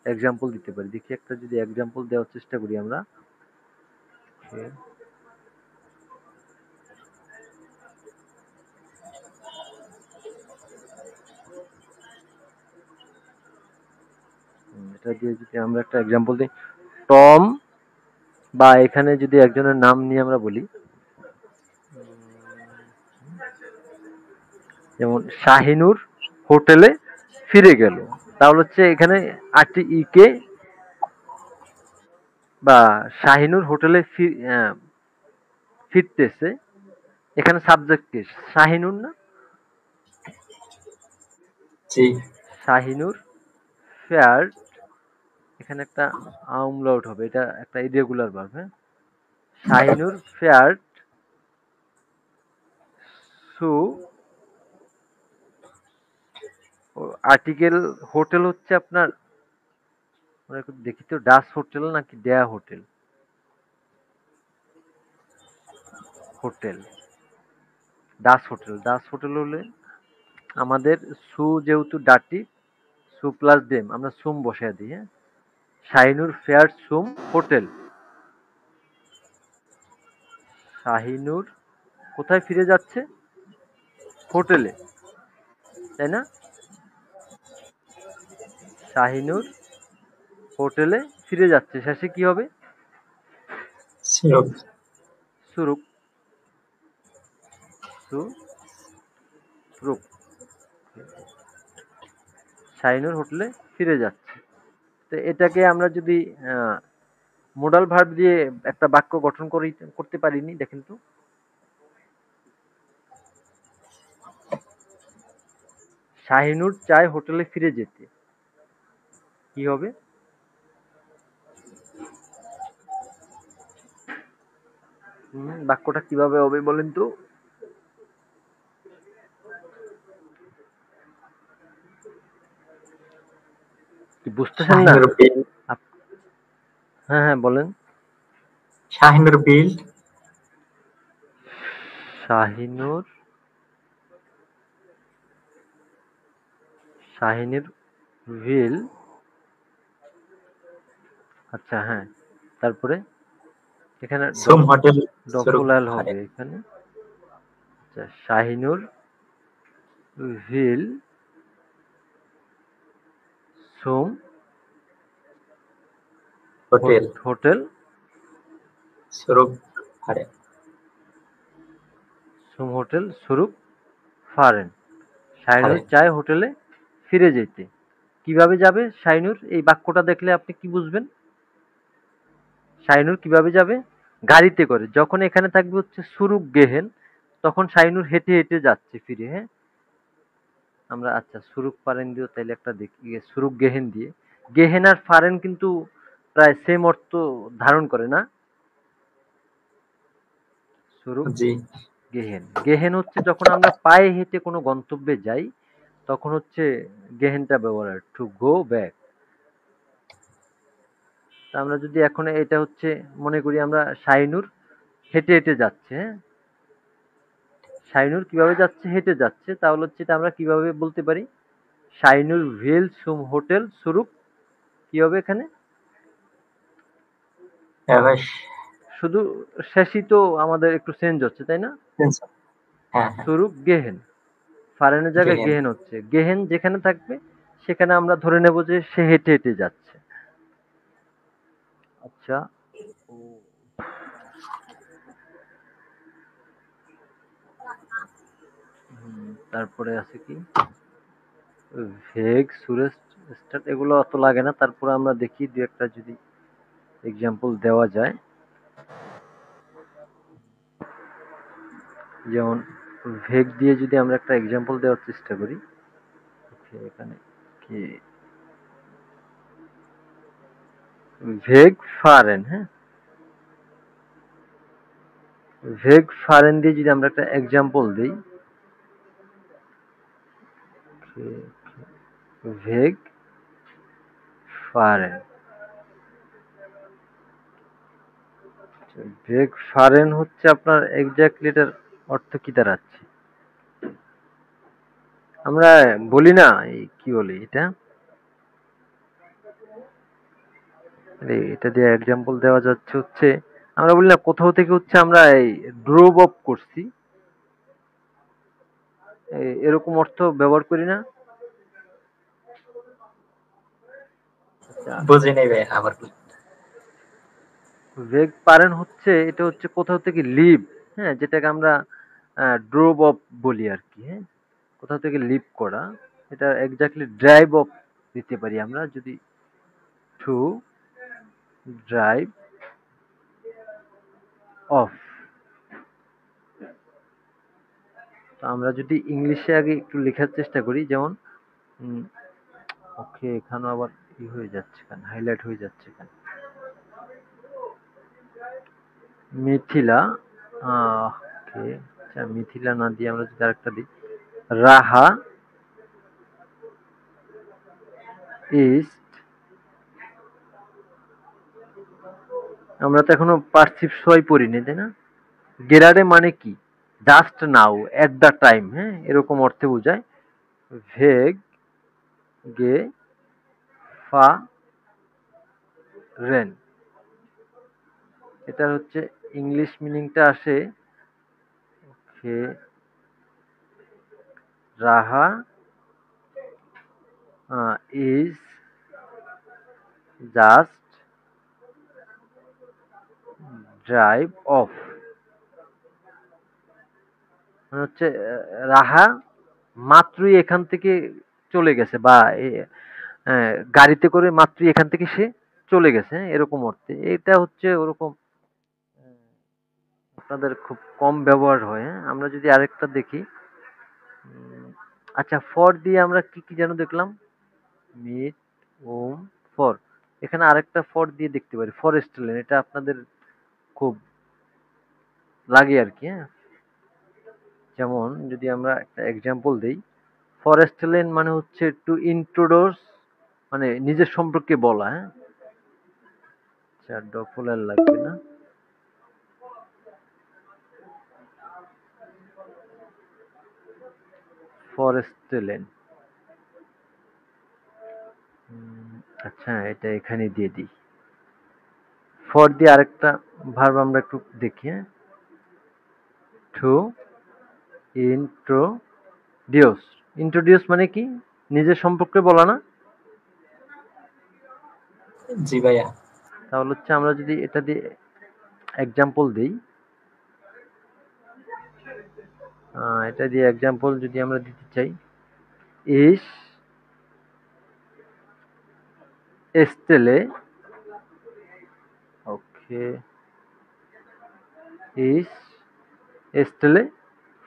এক্সাম্পল দিতে পারি? দেখি একটা যদি এক্সাম্পল দেওয়ার চেষ্টা করি আমরা। এটা দিয়ে যদি আমরা একটা এক্সাম্পল দিই, টম, বা এখানে যদি একজনের নাম নিয়ে আমরা বলি, যেমন শাহিনুর হোটেলে ফিরে গেল, তাহলে হচ্ছে এখানে আরটি কে বা শাহিনুর হোটেলে ফিরতেছে, এখানে সাবজেক্ট কে? শাহিনুর না? জি। শাহিনুর ফেয়ার্ড, এখানে একটা আমলাউট হবে, এটা একটা ইরেগুলার ভার্ব। হ্যাঁ, শাহিনুর ফেয়ার্ড সু, আর্টিকেল হোটেল হচ্ছে আপনার, আমরা একটু দেখি তো, ডাস হোটেল নাকি ডেয়া হোটেল? হোটেল, ডাস হোটেল। ডাস হোটেল হলে আমাদের সু যেহেতু ডাটি, সু প্লাস ডেম আমরা সুম বসায় দিই। হ্যাঁ, Shahinur fair sum hotel. Shahinur কোথায় ফিরে যাচ্ছে? হোটেলে, তাই না? শাহিনুর হোটেলে ফিরে যাচ্ছে, শেষে কি হবে? সুরুক। সুরুক, সুরুক। শাহিনুর হোটেলে ফিরে যাচ্ছে। তো এটাকে আমরা যদি মোডাল ভার্ব দিয়ে একটা বাক্য গঠন করতে পারিনি, দেখেন তো। শাহিনুর চায় হোটেলে ফিরে যেতে, কি হবে? বাক্যটা কিভাবে হবে বলেন তো? কি বুঝতেছেন না? শাহিনুর বিল। হ্যাঁ হ্যাঁ বলেন। শাহিনুর বিল। শাহিনুর, শাহিনুর ভিল, আচ্ছা হ্যাঁ, তারপরে এখানে সুম হোটেল সুরুক ডফুলাল হবে ফারেন। এখানে। আচ্ছা, শাহিনুর ভিল সুম হোটেল হোটেল সুরুক ফারেন। সুম হোটেল সুরুক ফারেন। শাহিনুর ফারেন। চায় হোটেলে ফিরে যেতে। কিভাবে যাবে শাহিনুর? এই বাক্যটা দেখলে আপনি কি বুঝবেন? শাহিনুর কিভাবে যাবে? গাড়িতে করে। যখন এখানে থাকবে হচ্ছে সুরুক গেহেন, তখন শাহিনুর হেঁটে হেঁটে যাচ্ছে ফিরে। হ্যাঁ, আমরা আচ্ছা সুরুক ফারেন দিয়েও তাইলে একটা দেখি, সুরুক গেহেন দিয়ে। গেহেন আর ফারেন কিন্তু প্রায় সেম অর্থ ধারণ করে না? সুরুক জি। গেহেন, গেহেন হচ্ছে যখন আমরা পায়ে হেঁটে কোনো গন্তব্যে যাই তখন হচ্ছে গেহেনটা ব্যবহার হয়, টু গো ব্যাক। আমরা যদি এখন এটা হচ্ছে মনে করি আমরা শাহিনুর হেঁটে হেঁটে যাচ্ছে। হ্যাঁ, শাহিনুর কিভাবে যাচ্ছে? হেঁটে যাচ্ছে। তাহলে হচ্ছে এটা আমরা কিভাবে বলতে পারি? শাহিনুর ভিল সুম হোটেল সুরুক, কি হবে এখানে? এবার শুধু শেষই তো আমাদের একটু চেঞ্জ হচ্ছে, তাই না? হ্যাঁ হ্যাঁ। সুরুক গেহেন, ফারেনের জায়গায় গেহেন। গেহেন হচ্ছে। গেহেন যেখানে থাকবে সেখানে আমরা ধরে নেব যে সে হেঁটে হেঁটে যাচ্ছে। আচ্ছা, তারপরে আছে কি ভেগ, সুরেশ, স্টার্ট, এগুলো অত লাগে না। তারপরে আমরা দেখি দু একটা যদি এক্সাম্পল দেওয়া যায়। যেমন ভেগ দিয়ে যদি আমরা একটা এক্সাম্পল দেওয়ার চেষ্টা করি, এখানে কি ভেগ ফারেন, হ্যাঁ, ভেগ ফারেন দিয়ে যদি আমরা একটা এক্সাম্পল দিই, ভেগ ফারেন, ভেগ ফারেন হচ্ছে আপনার এক্স্যাক্টলি এটার অর্থ কি দাঁড়াচ্ছে? আমরা বলি না এই কি বলি এটা, এটা দিয়ে এক্সাম্পল দেওয়া যাচ্ছে হচ্ছে, আমরা বলি না কোথাও থেকে হচ্ছে আমরা এই ড্রোভ অফ করছি, এরকম অর্থ ব্যবহার করি না? বুঝি নাই ভাই, আবার ভেগ পারেন হচ্ছে এটা হচ্ছে কোথাও থেকে লিভ, হ্যাঁ, যেটাকে আমরা ড্রোভ অফ বলি আর কি, হ্যাঁ, কোথাও থেকে লিভ করা, এটা এক্স্যাক্টলি ড্রাইভ অফ দিতে পারি আমরা যদি, টু ড্রাইভ অফ। তো আমরা যদি ইংলিশে আগে একটু লেখার চেষ্টা করি, যেমন ওকে এখানে আবার ই হয়ে যাচ্ছে, কেন হাইলাইট হয়ে যাচ্ছে কেন, মিথিলা, ওকে, আচ্ছা মিথিলা না দিয়ে আমরা যদি আরেকটা দিই, রাহা ইস্ট, আমরা তো এখনো পার্সিভ সই পড়িনি তাই না? গেরারে মানে কি, just now, at the time, হ্যাঁ, এরকম অর্থে বোঝায়। ভেগ গে ফা রেন, এটা হচ্ছে ইংলিশ মিনিংটা আসে রাহা ইজ জাস্ট ড্রাইভ অফ, মানে হচ্ছে রাহা মাত্রই এখান থেকে চলে গেছে, বা গাড়িতে করে মাত্রই এখান থেকে সে চলে গেছে, হ্যাঁ, এরকম অর্থে। এটা হচ্ছে ওরকম আপনাদের খুব কম ব্যবহার হয়, হ্যাঁ। আমরা যদি আরেকটা দেখি, আচ্ছা ফর দিয়ে আমরা কি কি যেন দেখলাম, মিট ওম ফর, এখানে আরেকটা ফর দিয়ে দেখতে পারি, ফরেস্ট লেন, এটা আপনাদের খুব লাগে আর কি, হ্যাঁ। যেমন যদি আমরা একটা এক্সাম্পল দেই, ফরেস্ট লেন মানে হচ্ছে টু ইন্ট্রোডিউস, মানে নিজের সম্পর্কে বলা, হ্যাঁ। আচ্ছা ডফল আর লাগবে না, ফরেস্ট লেন, আচ্ছা এটা এখানে দিয়ে দিই। ফর দিয়ে আরেকটা ভার্ব আমরা একটু দেখি, হ্যাঁ, টু ইন্ট্রোডিউস, ইন্ট্রোডিউস মানে কি, নিজের সম্পর্কে বলা না? জি ভাইয়া। তাহলে হচ্ছে আমরা যদি এটা দিয়ে এক্সাম্পল দিই, এটা দিয়ে এক্সাম্পল যদি আমরা দিতে চাই, ইস এস্টেলে, ওকে, ইস এস্টেলে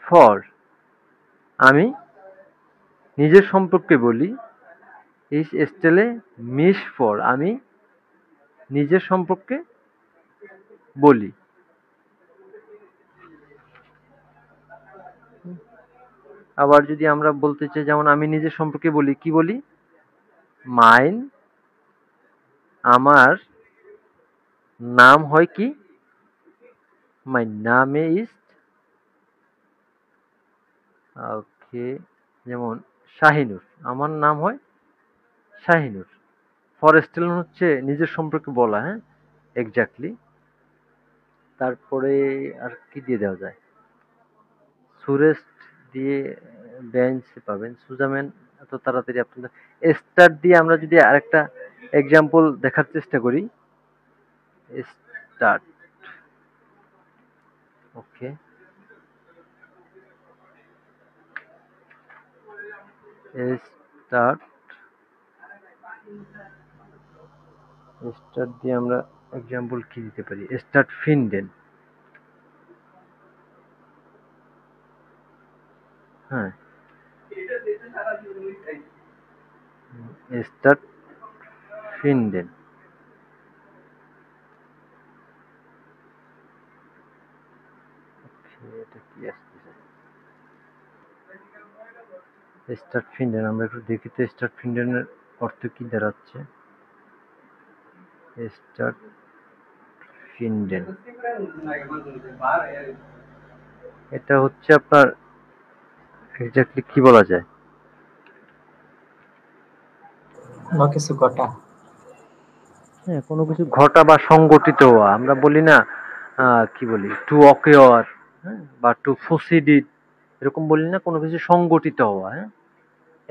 ফর, আমি নিজের সম্পর্কে বলি, ইস এস্টেলে মিস ফর, আমি নিজের সম্পর্কে বলি। আবার যদি আমরা বলতে চাই, যেমন আমি নিজের সম্পর্কে বলি, কি বলি, মাইন, আমার নাম হয় কি, মাই নামে ইজ, ওকে, যেমন শাহিনুর, আমার নাম হয় শাহিনুর। ফরেস্টেল হচ্ছে নিজের সম্পর্কে বলা, হ্যাঁ, এক্স্যাক্টলি। তারপরে আর কি দিয়ে দেওয়া যায়, সুরেশ দিয়ে বেঞ্চ পাবেন, সুজামেন এত তাড়াতাড়ি আপনাদের, স্টার্ট দিয়ে আমরা যদি আরেকটা এক্সাম্পল দেখার চেষ্টা করি, স্টার্ট, ওকে, স্টার্ট, স্টার্ট দিয়ে আমরা এক্সাম্পল কি দিতে পারি, স্টার্ট ফিনডেন, হ্যাঁ, স্টার্ট ফিনডেন। এটা কি আসতেছে? স্টার্ট ফিনডেন, আমরা একটু দেখি তো স্টার্ট ফিনডেনের অর্থ কি দাঁড়াচ্ছে। স্টার্ট ফিনডেন, এটা হচ্ছে আপনার এক্স্যাক্টলি কি বলা যায়? কিছু ঘটা। হ্যাঁ, কোনো কিছু ঘটা বা সংগঠিত হওয়া। আমরা বলি না কি বলি, টু অকেয়ার, হ্যাঁ, বা টু প্রসিডিড, এরকম বলি না, কোনো কিছু সংগঠিত হওয়া। হ্যাঁ,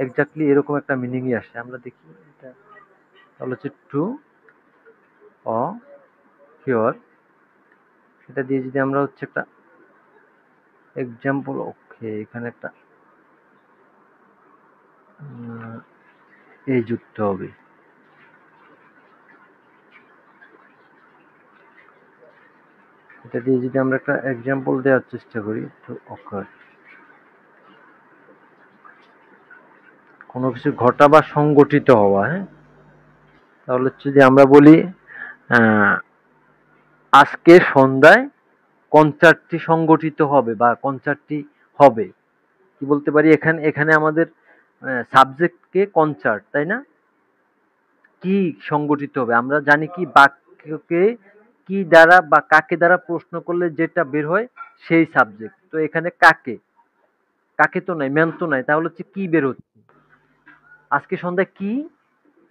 এক্স্যাক্টলি এরকম একটা মিনিংই আসে। আমরা দেখি এটা তাহলে হচ্ছে টু অকিওর। সেটা দিয়ে যদি আমরা হচ্ছে একটা এক্সাম্পল, ওকে, এখানে একটা এই যুক্ত হবে। এটা দিয়ে যদি আমরা একটা এক্সাম্পল দেওয়ার চেষ্টা করি, টু অকার, কোনো কিছু ঘটা বা সংগঠিত হওয়া। হ্যাঁ, তাহলে হচ্ছে যে আমরা বলি আজকে সন্ধ্যায় কনসার্টটি সংগঠিত হবে বা কনসার্টটি হবে। কি বলতে পারি, এখানে এখানে আমাদের সাবজেক্ট কে কনসার্ট, তাই না? কি সংগঠিত হবে, আমরা জানি কি বাক্যকে কি দ্বারা বা কাকে দ্বারা প্রশ্ন করলে যেটা বের হয় সেই সাবজেক্ট। তো এখানে কাকে, কাকে তো নাই, ম্যান তো নাই, তাহলে হচ্ছে কি বের হচ্ছে, আজকে সন্ধ্যায় কি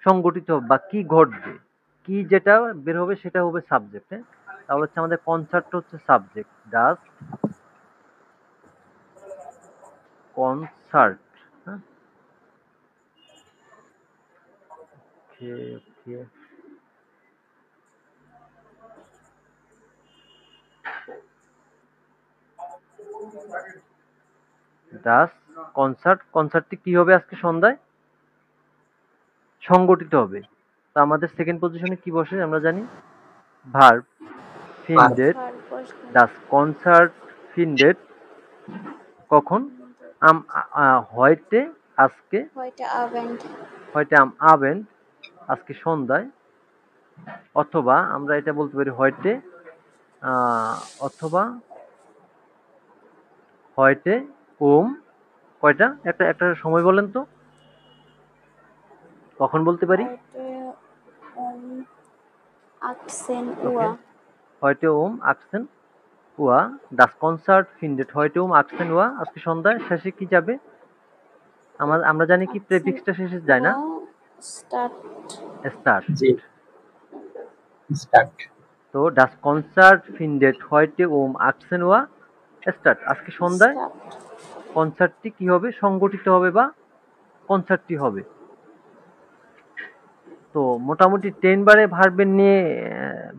সংগঠিত হবে বা কি ঘটবে, কি যেটা বের হবে সেটা হবে সাবজেক্ট। হ্যাঁ, তাহলে হচ্ছে আমাদের কনসার্ট হচ্ছে সাবজেক্ট, ডাস কনসার্ট। হ্যাঁ, ওকে ওকে, ডাস কনসার্ট, কনসার্টটি কি হবে আজকে সন্ধ্যায়, সংগঠিত হবে। তো আমাদের সেকেন্ড পজিশনে কি বসে আমরা জানি, ভার্ব ফিন্ডেড। ভার বসবে ডাস কনসার্ট ফিন্ডেড কখন, heute আজকে, heute Abend heute am Abend আজকে সন্ধ্যায়, অথবা আমরা এটা বলতে পারি heute অথবা heute কয়টা, একটা একটা সময় বলেন তো, কখন বলতে পারি? heute um 18 ওকে, Uhr heute 18 Uhr das Konzert findet heute 18 Uhr, আজকে সন্ধ্যায় শেষে কি যাবে, আমরা জানি কি 18 প্রেফিক্সটা শেষে যায় না, Uhr start স্টার্ট। জি, স্টার্ট। তো das Konzert findet heute 18 Uhr start, আজকে সন্ধ্যায় start কনসার্টটি কি হবে, সংগঠিত হবে বা কনসার্টটি হবে। তো মোটামুটি 10 বারে ভার্বের নিয়ে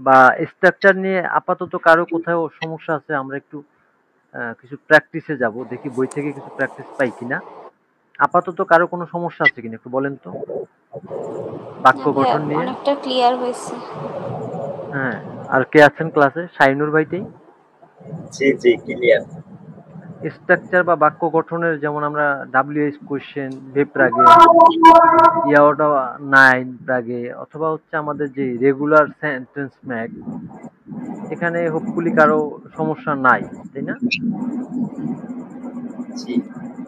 বা স্ট্রাকচার নিয়ে আপাতত কারো কোথাও সমস্যা আছে, আমরা একটু কিছু প্র্যাকটিসে যাব, দেখি বই থেকে কিছু প্র্যাকটিস পাই কিনা। আপাতত কারো কোনো সমস্যা আছে কিনা একটু বলেন তো, বাক্য না ভাইয়া গঠন নিয়ে। অনেকটা ক্লিয়ার হয়েছে। হ্যাঁ, আর কে আছেন ক্লাসে? শাইনুর ভাইটাই। জি জি, ক্লিয়ার। স্ট্রাকচার বা বাক্য গঠনের যেমন আমরা ডাব্লিউএইচ কোশ্চেন, বেপ্রাগে, ইয়াওটা নাইন প্রাগে, অথবা হচ্ছে আমাদের যে রেগুলার সেন্টেন্স ম্যাক, এখানে হোপফুলি কারো সমস্যা নাই, তাই না? জি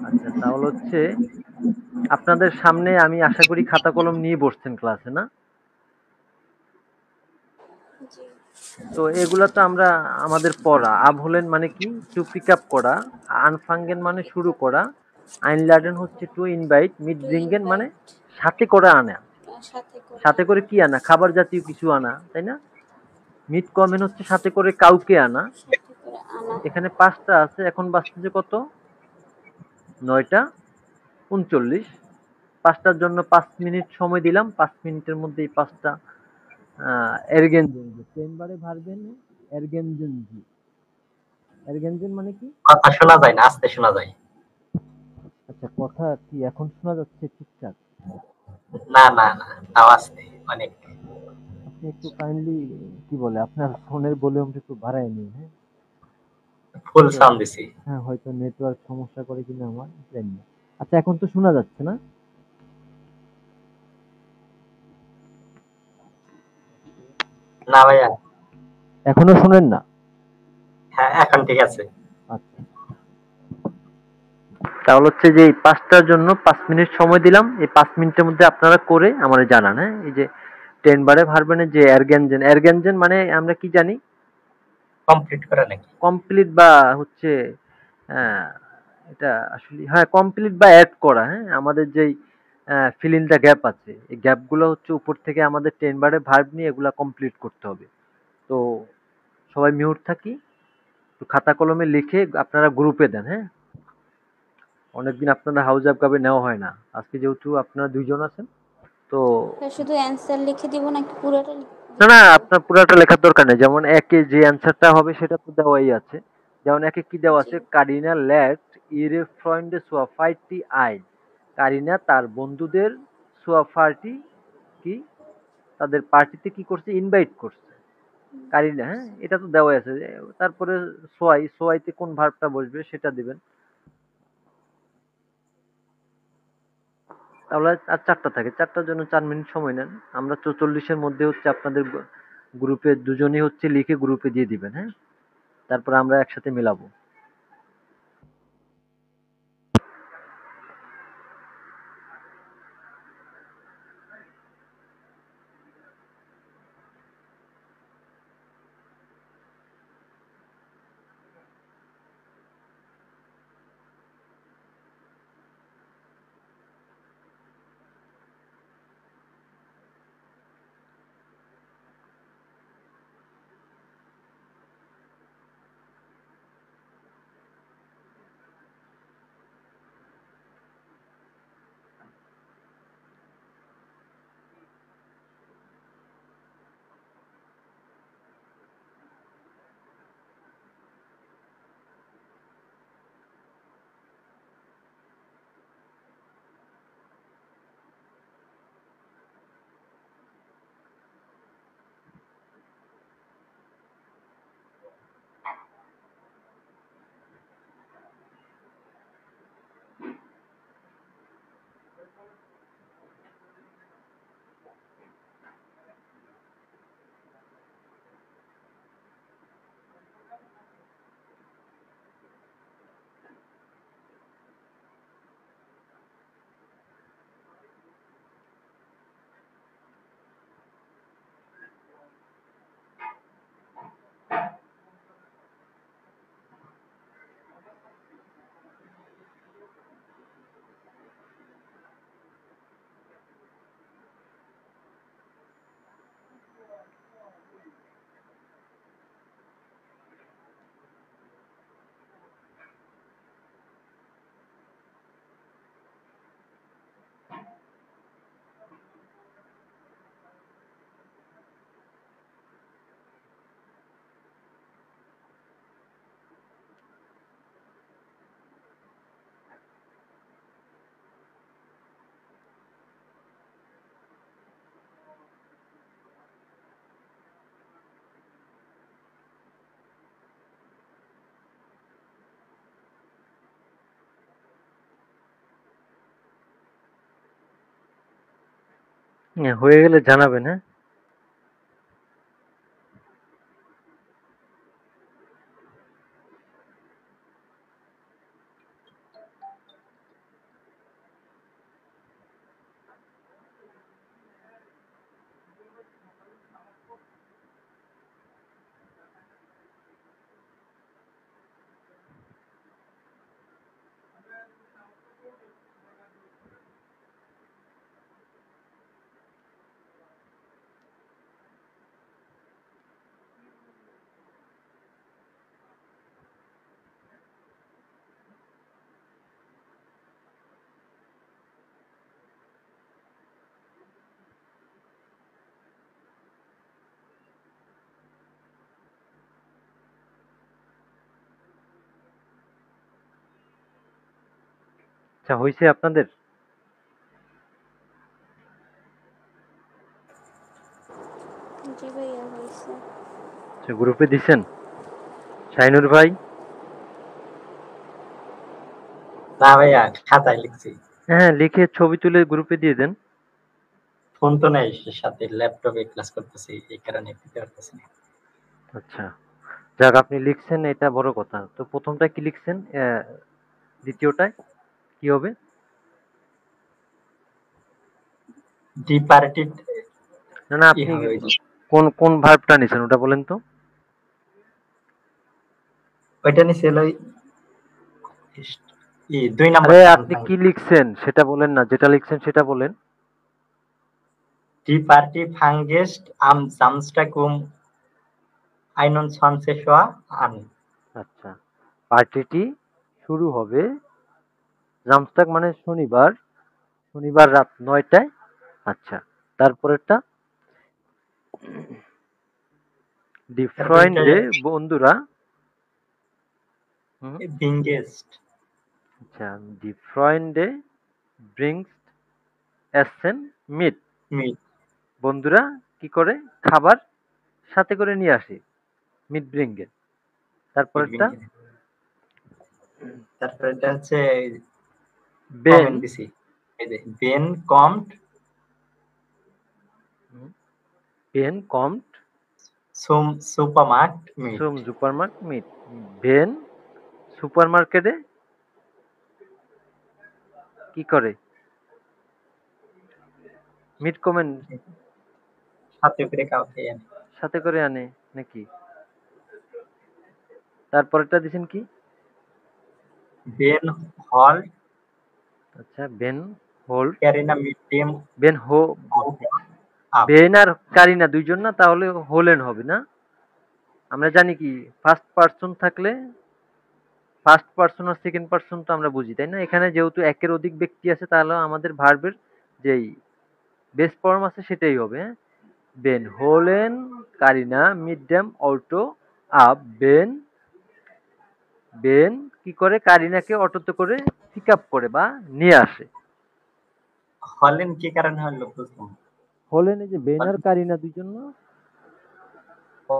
আচ্ছা, তাহলে হচ্ছে আপনাদের সামনে আমি আশা করি খাতা কলম নিয়ে বসছেন ক্লাসে, না? জি তো এগুলা তো আমরা আমাদের পড়া। আব হলেন মানে কি, টু পিক আপ করা, আনফাঙ্গেন মানে শুরু করা, আইনলাডেন হচ্ছে টু ইনভাইট, মিট টু ব্রিঙ্গেন মানে ইনভাইট সাথে করে আনা, সাথে করে সাথে করে আনা কি আনা, খাবার জাতীয় কিছু আনা, তাই না? মিট কমেন হচ্ছে সাথে করে কাউকে আনা। সাথে করে আনা এখানে 5টা আছে, এখন বাজতেছে কত, 9টা 39। 5টার জন্য 5 মিনিট সময় দিলাম, 5 মিনিটের মধ্যে এই 5টা এরগেনজেনজি 10 বারে ভার্বেন এরগেনজেনজি। এরগেনজেন মানে কি? কথা শোনা যায় না, আস্তে শোনা যায়। আচ্ছা, কথা কি এখন শোনা যাচ্ছে ঠিকঠাক? না না না, তাও আস্তে অনেক। আপনি একটু কাইন্ডলি কি বলে আপনার ফোনের ভলিউমটা একটু বাড়ায় নিন, হ্যাঁ? ফুল সাউন্ড দিছি। হ্যাঁ, হয়তো নেটওয়ার্ক সমস্যা করে কিনা আমার জানি না। আচ্ছা, এখন তো শোনা যাচ্ছে না? না ভাইয়া। এখনো শোনেন না? হ্যাঁ, এখন ঠিক আছে। আচ্ছা, তাহলে হচ্ছে যে এই ৫টার জন্য ৫ মিনিট সময় দিলাম। এই ৫ মিনিটের মধ্যে আপনারা করে আমারে জানান, হ্যাঁ? এই যে 10 বারে ভার্বেনের যে এরগ্যানজেন, এরগ্যানজেন মানে আমরা কি জানি? কমপ্লিট করা নাকি? কমপ্লিট বা হচ্ছে আহ, এটা আসলে হ্যাঁ কমপ্লিট বা অ্যাড করা, হ্যাঁ? আমাদের যেই ফিল ইন দ্য গ্যাপ আছে, এই গ্যাপগুলো হচ্ছে উপর থেকে আমাদের 10 বারে ভার্ব নিয়ে এগুলা কমপ্লিট করতে হবে। তো সবাই মিউট থাকি, একটু খাতা কলমে লিখে আপনারা গ্রুপে দেন, হ্যাঁ? অনেকদিন আপনারা হাউস অফ গাবে নেওয়া হয় না। আজকে যেহেতু আপনারা 2 জন আছেন, তো স্যার শুধু অ্যান্সার লিখে দিব নাকি পুরোটা না না লিখতে হবে? আপনার পুরাটা লেখার দরকার নেই। যেমন একে যে অ্যান্সারটা হবে সেটা তো দেওয়াই আছে। যেমন একে কি দেওয়া জি। আছে? কারিনা লেট ইরে ফ্রয়েন্ডে সোয়াফাইটি আইন। কারিনা তার বন্ধুদের সোয়াফারটি কি তাদের পার্টিতে কি করছে? ইনভাইট করছে। কারিনা, হ্যাঁ? এটা তো দেওয়াই আছে। তারপরে সোয়াই, সোয়াইতে কোন ভার্বটা বসবে সেটা দিবেন। তাহলে আর 4টা থাকে। 4টার জন্য 4 মিনিট সময় নেন। আমরা ৪৪-এর মধ্যে হচ্ছে আপনাদের গ্রুপে 2 জনই হচ্ছে লিখে গ্রুপে দিয়ে দিবেন, হ্যাঁ? তারপরে আমরা একসাথে মেলাবো। হ্যাঁ, হয়ে গেলে জানাবেন, হ্যাঁ? আচ্ছা, হইছে আপনাদের? জি ভাইয়া হয়েছে। আচ্ছা, গ্রুপে দিছেন? শাহিনুর ভাই? না ভাইয়া খাতায় লিখছি। হ্যাঁ, লিখে ছবি তুলে গ্রুপে দিয়ে দেন। ফোন তো নাই সাথে, ল্যাপটপে ক্লাস করতেছি, এই কারণে দিতে পারতেছি না। আচ্ছা, যাক আপনি লিখছেন এটা বড় কথা। তো প্রথমটা কি লিখছেন? দ্বিতীয়টায় কি হবে? ডিপার্টেড না, না, কি আপনি হবে ওই যে, কোন ভার্বটা নিছেন ওটা বলেন তো? ওইটা নিচে হলো 2 নম্বর আরে ধান আপনি ভাঙ। কি লিখছেন সেটা বলেন না, যেটা লিখছেন সেটা বলেন। ডিপার্টি ফাঙ্গেস্ট আম জামস্টাকুম আইনন সনসেসোয়া আন। আচ্ছা, পার্টিটি শুরু হবে জামস্টাক মানে শনিবার, শনিবার রাত 9টায়। আচ্ছা, তারপরেরটা ডি তারপরে ফ্রয়েন্ডে বন্ধুরা। হুম, বিঙ্গেস্ট আচ্ছা, ডি ফ্রয়েন্ডে ব্রিংস এসেন মিট। মিট বন্ধুরা কি করে? খাবার সাথে করে নিয়ে আসে, মিট ব্রিঙ্গে। তারপরেরটা বিঙ্গে। তারপরে এটা হচ্ছে বেন, কমেন্ট দিছি, এই যে বেন কমড বেন কমট some supermart meet. Some supermart meet. Ben সুপার মার্কেটে কি করে? মিট কমেন সাথে করে কাউকে আনে। সাথে করে আনে নাকি? তারপরেরটা দিছেন কি? বেন হল আচ্ছা, Ben hold, Karina meet them Ben হো, আউট আপ। বেন আর কারিনা দুইজন না, তাহলে হোলেন হবে না? আমরা জানি কি ফার্স্ট পারসন থাকলে ফার্স্ট পারসন আর সেকেন্ড পারসন তো আমরা বুঝি, তাই না? এখানে যেহেতু একের অধিক ব্যক্তি আছে, তাহলে আমাদের ভার্বের যেই বেস ফর্ম আছে সেটাই হবে। হ্যাঁ, বেন হোলেন Karina meet them auto up. Ben Ben কি করে? কারিনাকে অটোতে করে পিক আপ করে বা নিয়ে আসে। হলেন কি কারণে হলো বুঝলাম। হলেন এই যে বেন আর কারিনা দুইজন না? ও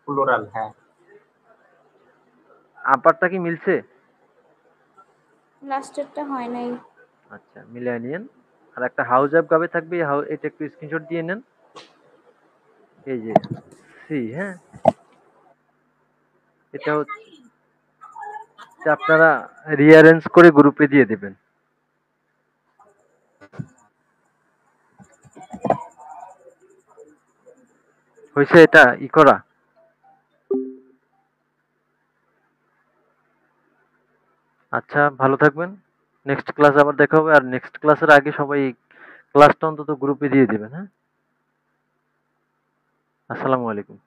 প্লুরাল, হ্যাঁ। আপারটা কি মিলছে? লাস্টেরটা হয় নাই। আচ্ছা, মিলিয়ে নিয়েন। আর একটা হাউস অ্যাপ গাবে থাকবে, এটা একটু স্ক্রিনশট দিয়ে নেন। এই যে সি, হ্যাঁ, এটা হচ্ছে এটা আপনারা রিঅ্যারেঞ্জ করে গ্রুপে দিয়ে দেবেন। হয়েছে এটা ই করা? আচ্ছা, ভালো থাকবেন। নেক্সট ক্লাস আবার দেখা হবে। আর নেক্সট ক্লাসের আগে সবাই ক্লাসটা অন্তত গ্রুপে দিয়ে দিবেন। হ্যাঁ, আসসালামু আলাইকুম।